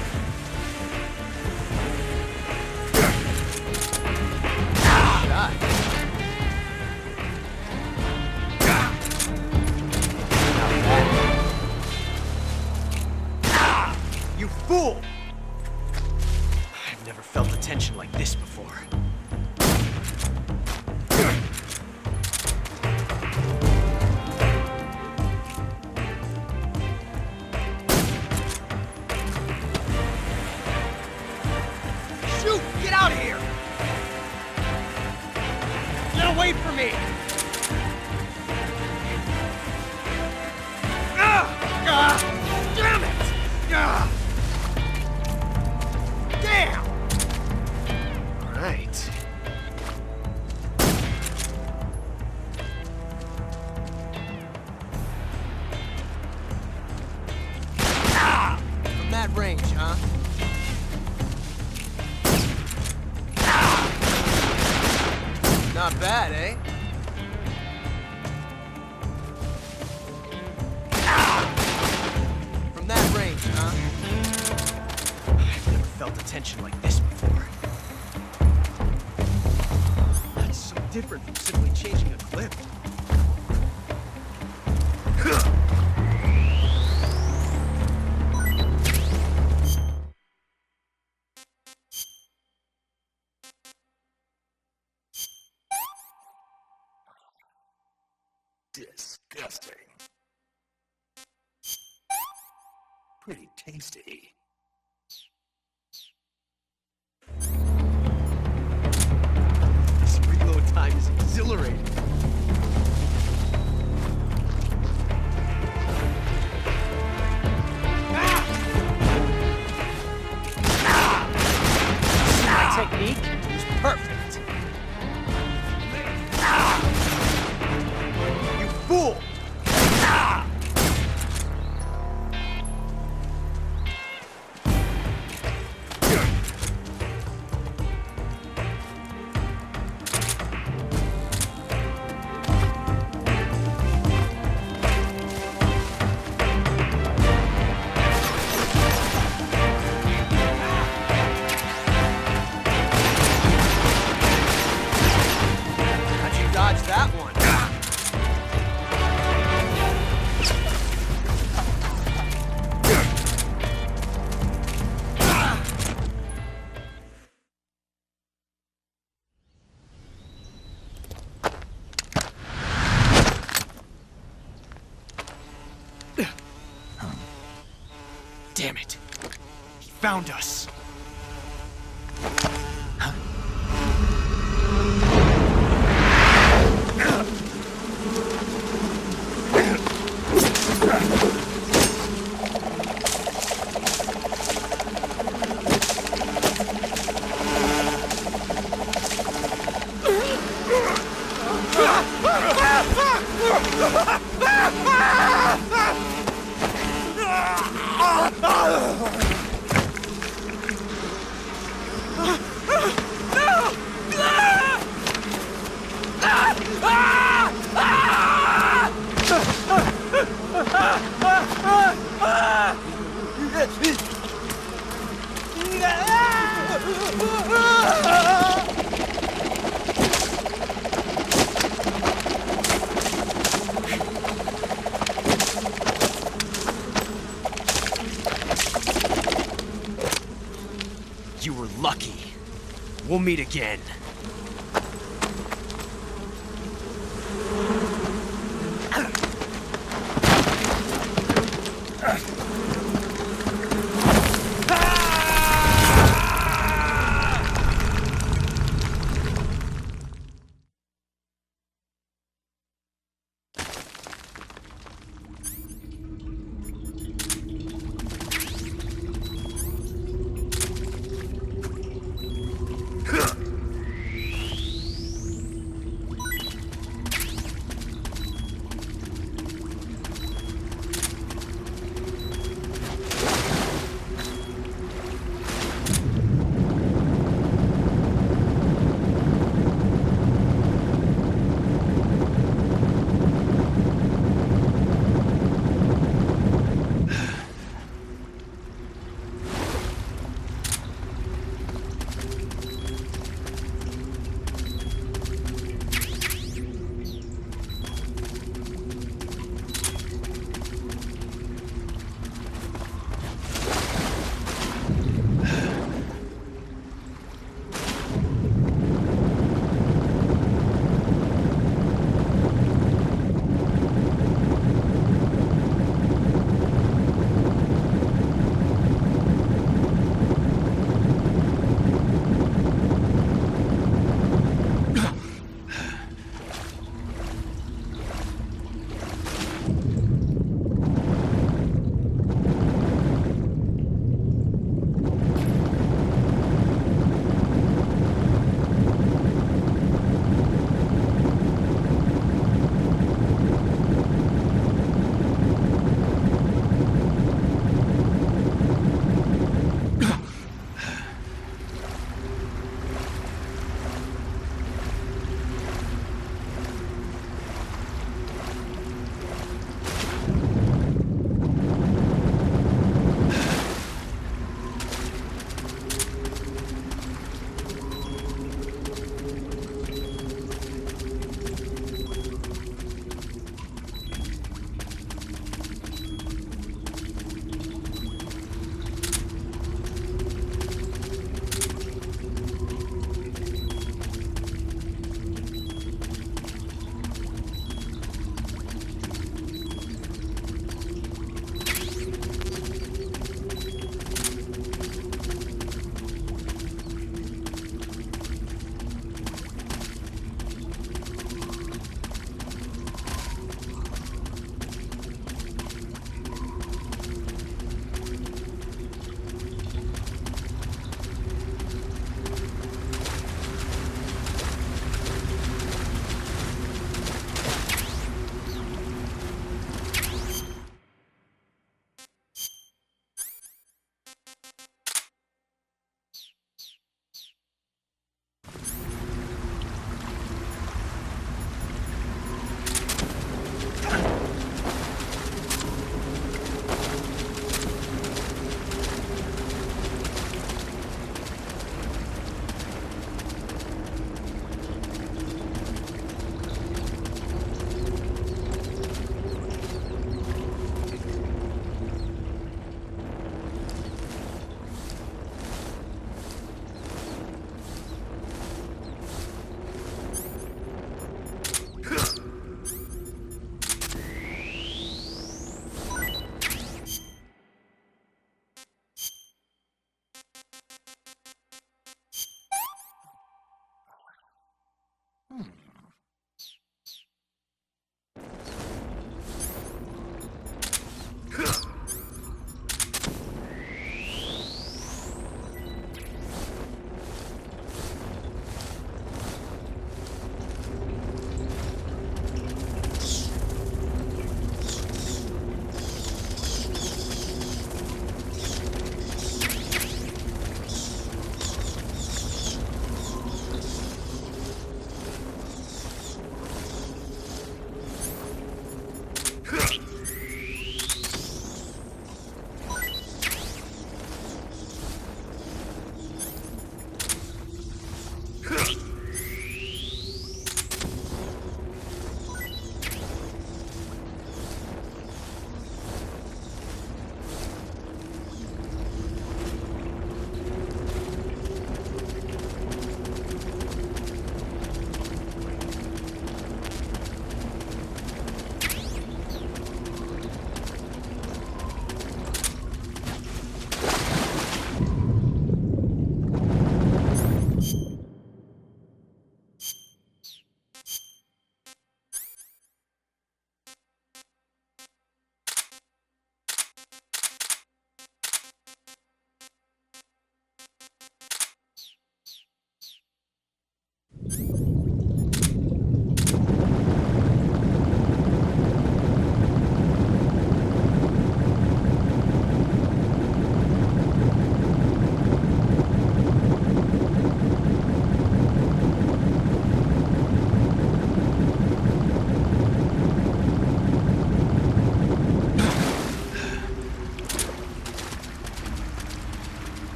Shot. You fool! I've never felt the tension like this before. Shoot! Get out of here! Get away from me! Damn it! Damn! All right. From that range, huh? Not bad, eh? From that range, huh? I've never felt a tension like this before. That's so different from simply changing a clip. Disgusting. Pretty tasty. This reload time is exhilarating. My technique is perfect. You fool! Damn it. He found us. You were lucky. We'll meet again.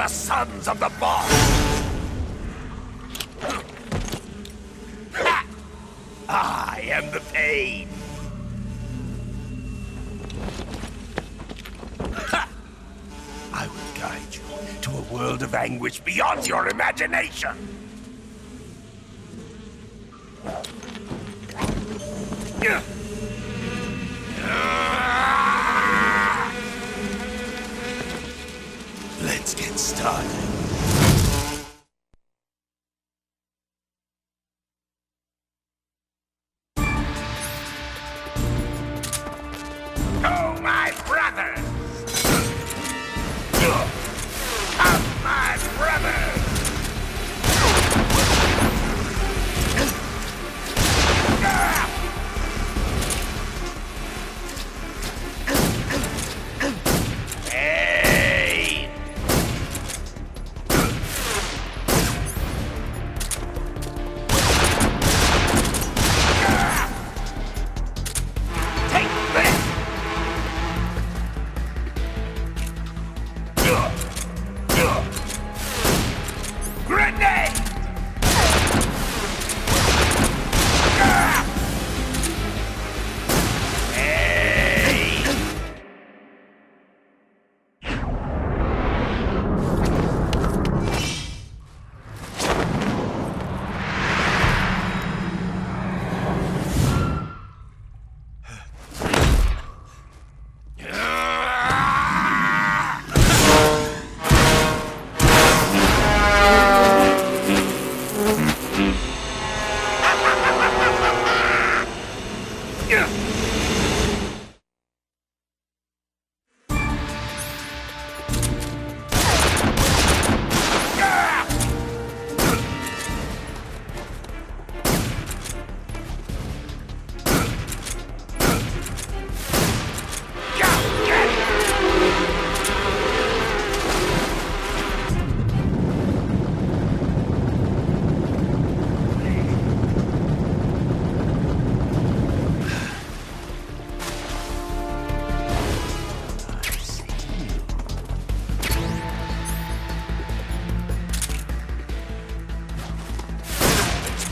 the sons of the boss! I am the pain. I will guide you to a world of anguish beyond your imagination. Let's get started. Oh, my brothers! Come, my brothers! Hey! Take this! Grenade! Hey!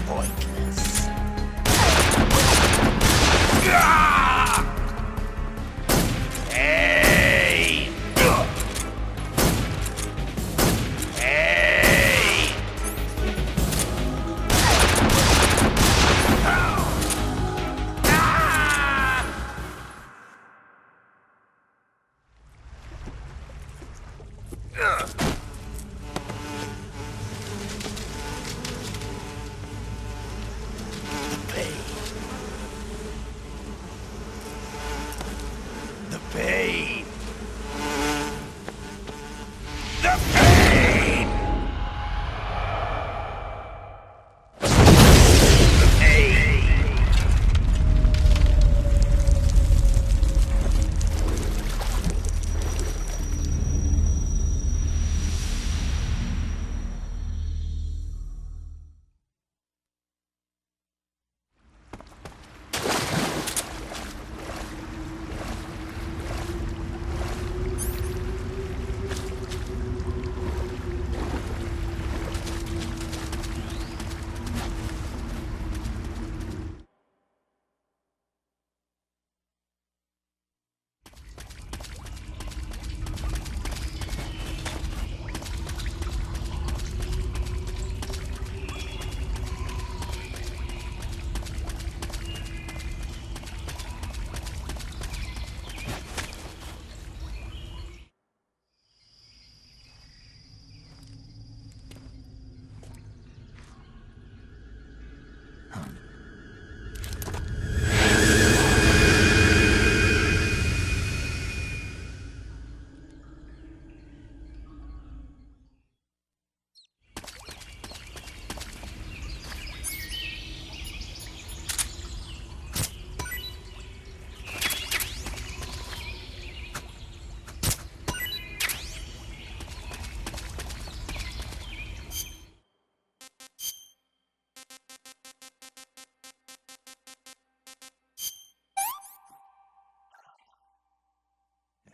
Pointless. Hey! Hey! The pain. The pain. The pain.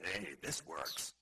Hey, this works.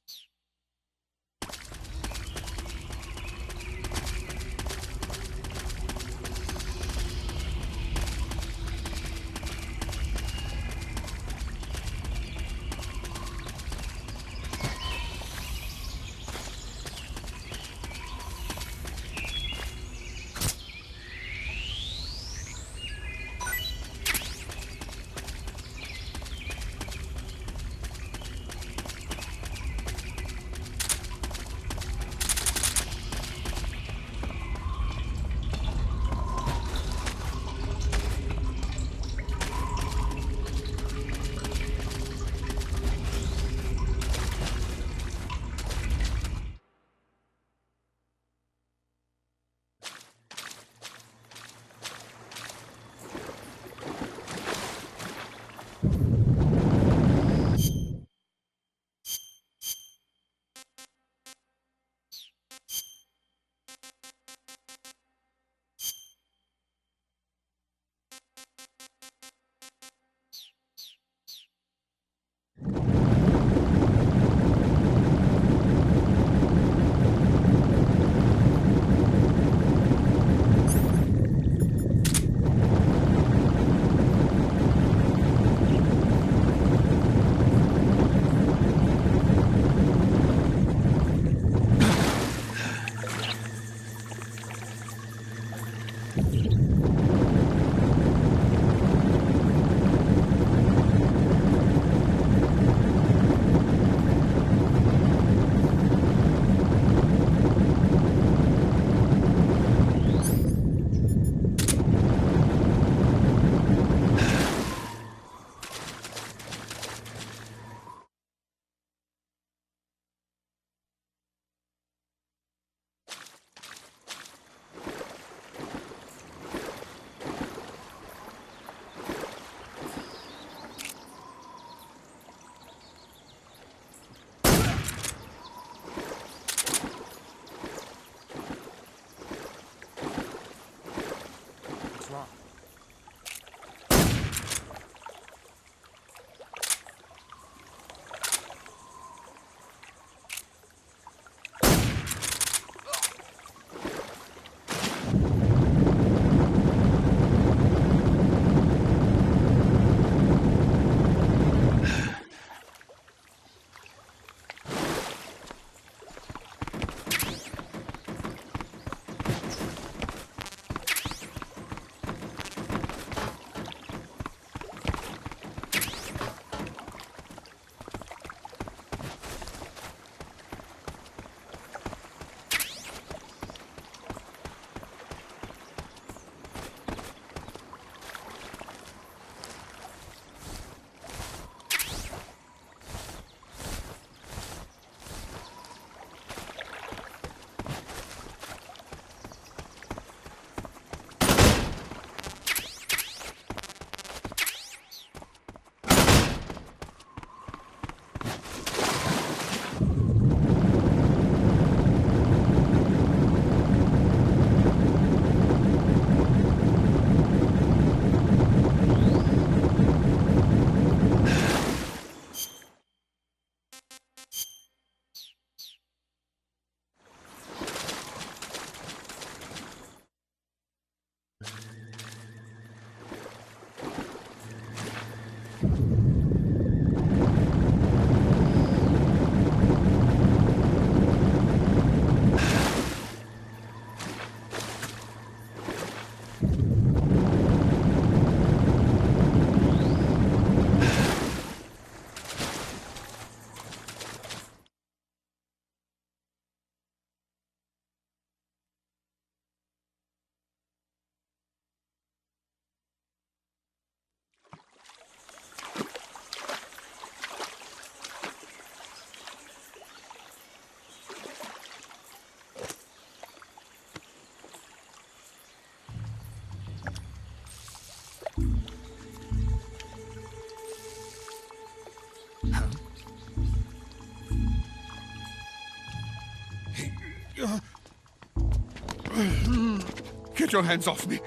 Get your hands off me.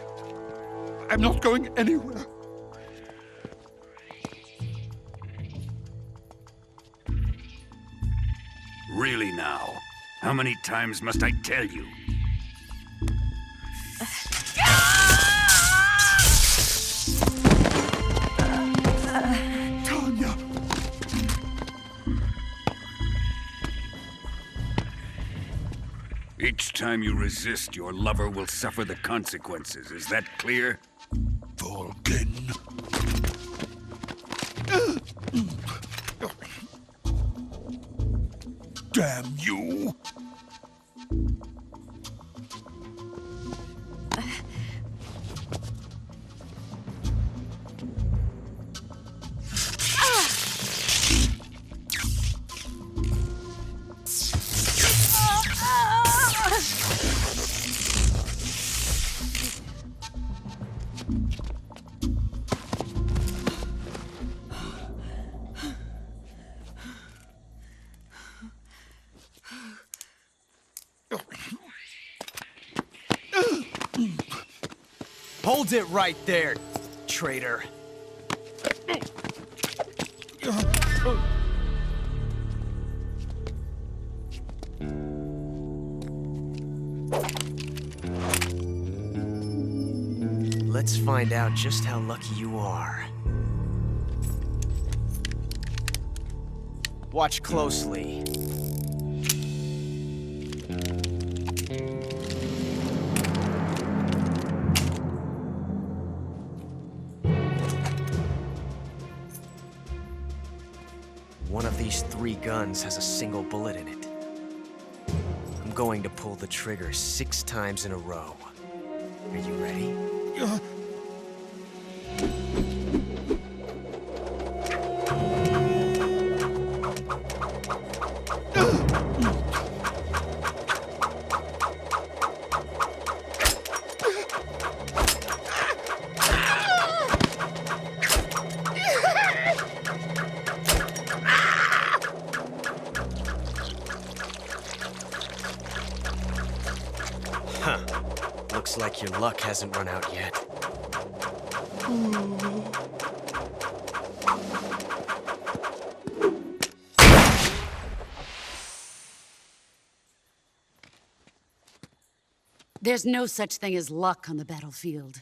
I'm not going anywhere. Really now? How many times must I tell you? Tanya! Each time you resist, your lover will suffer the consequences. Is that clear? Volgin. Damn you! Hold it right there, traitor. Let's find out just how lucky you are. Watch closely. One of these 3 guns has a single bullet in it. I'm going to pull the trigger 6 times in a row. Are you ready? Huh. Looks like your luck hasn't run out yet. There's no such thing as luck on the battlefield.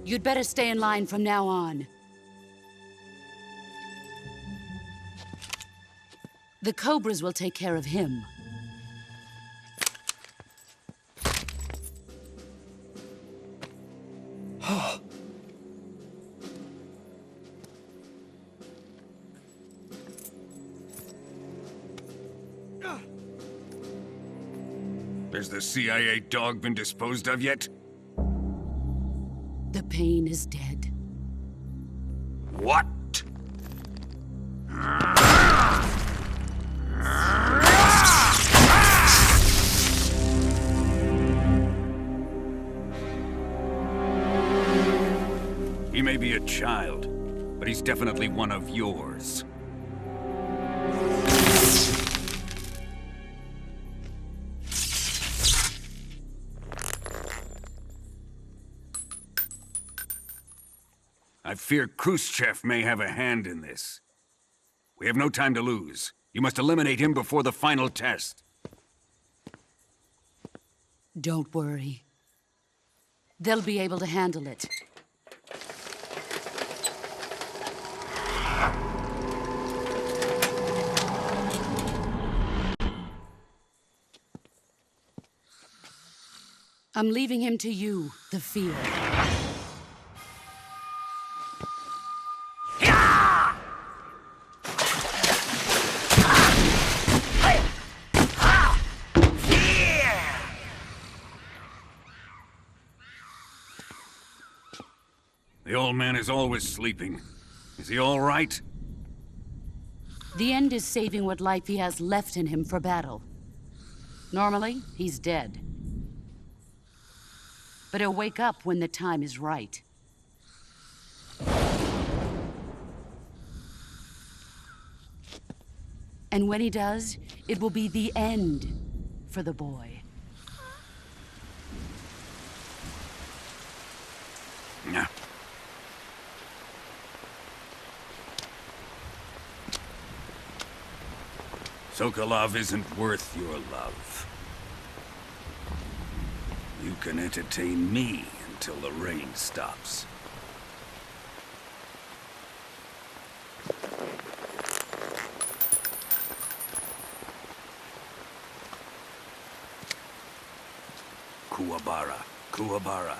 You'd better stay in line from now on. The Cobras will take care of him. Has the CIA dog been disposed of yet? The pain is dead. What? He may be a child, but he's definitely one of yours. I fear Khrushchev may have a hand in this. We have no time to lose. You must eliminate him before the final test. Don't worry. They'll be able to handle it. I'm leaving him to you, the field. The old man is always sleeping. Is he all right? The end is saving what life he has left in him for battle. Normally, he's dead. But he'll wake up when the time is right. And when he does, it will be the end for the boy. Yeah. Sokolov isn't worth your love. You can entertain me until the rain stops. Kuwabara, Kuwabara.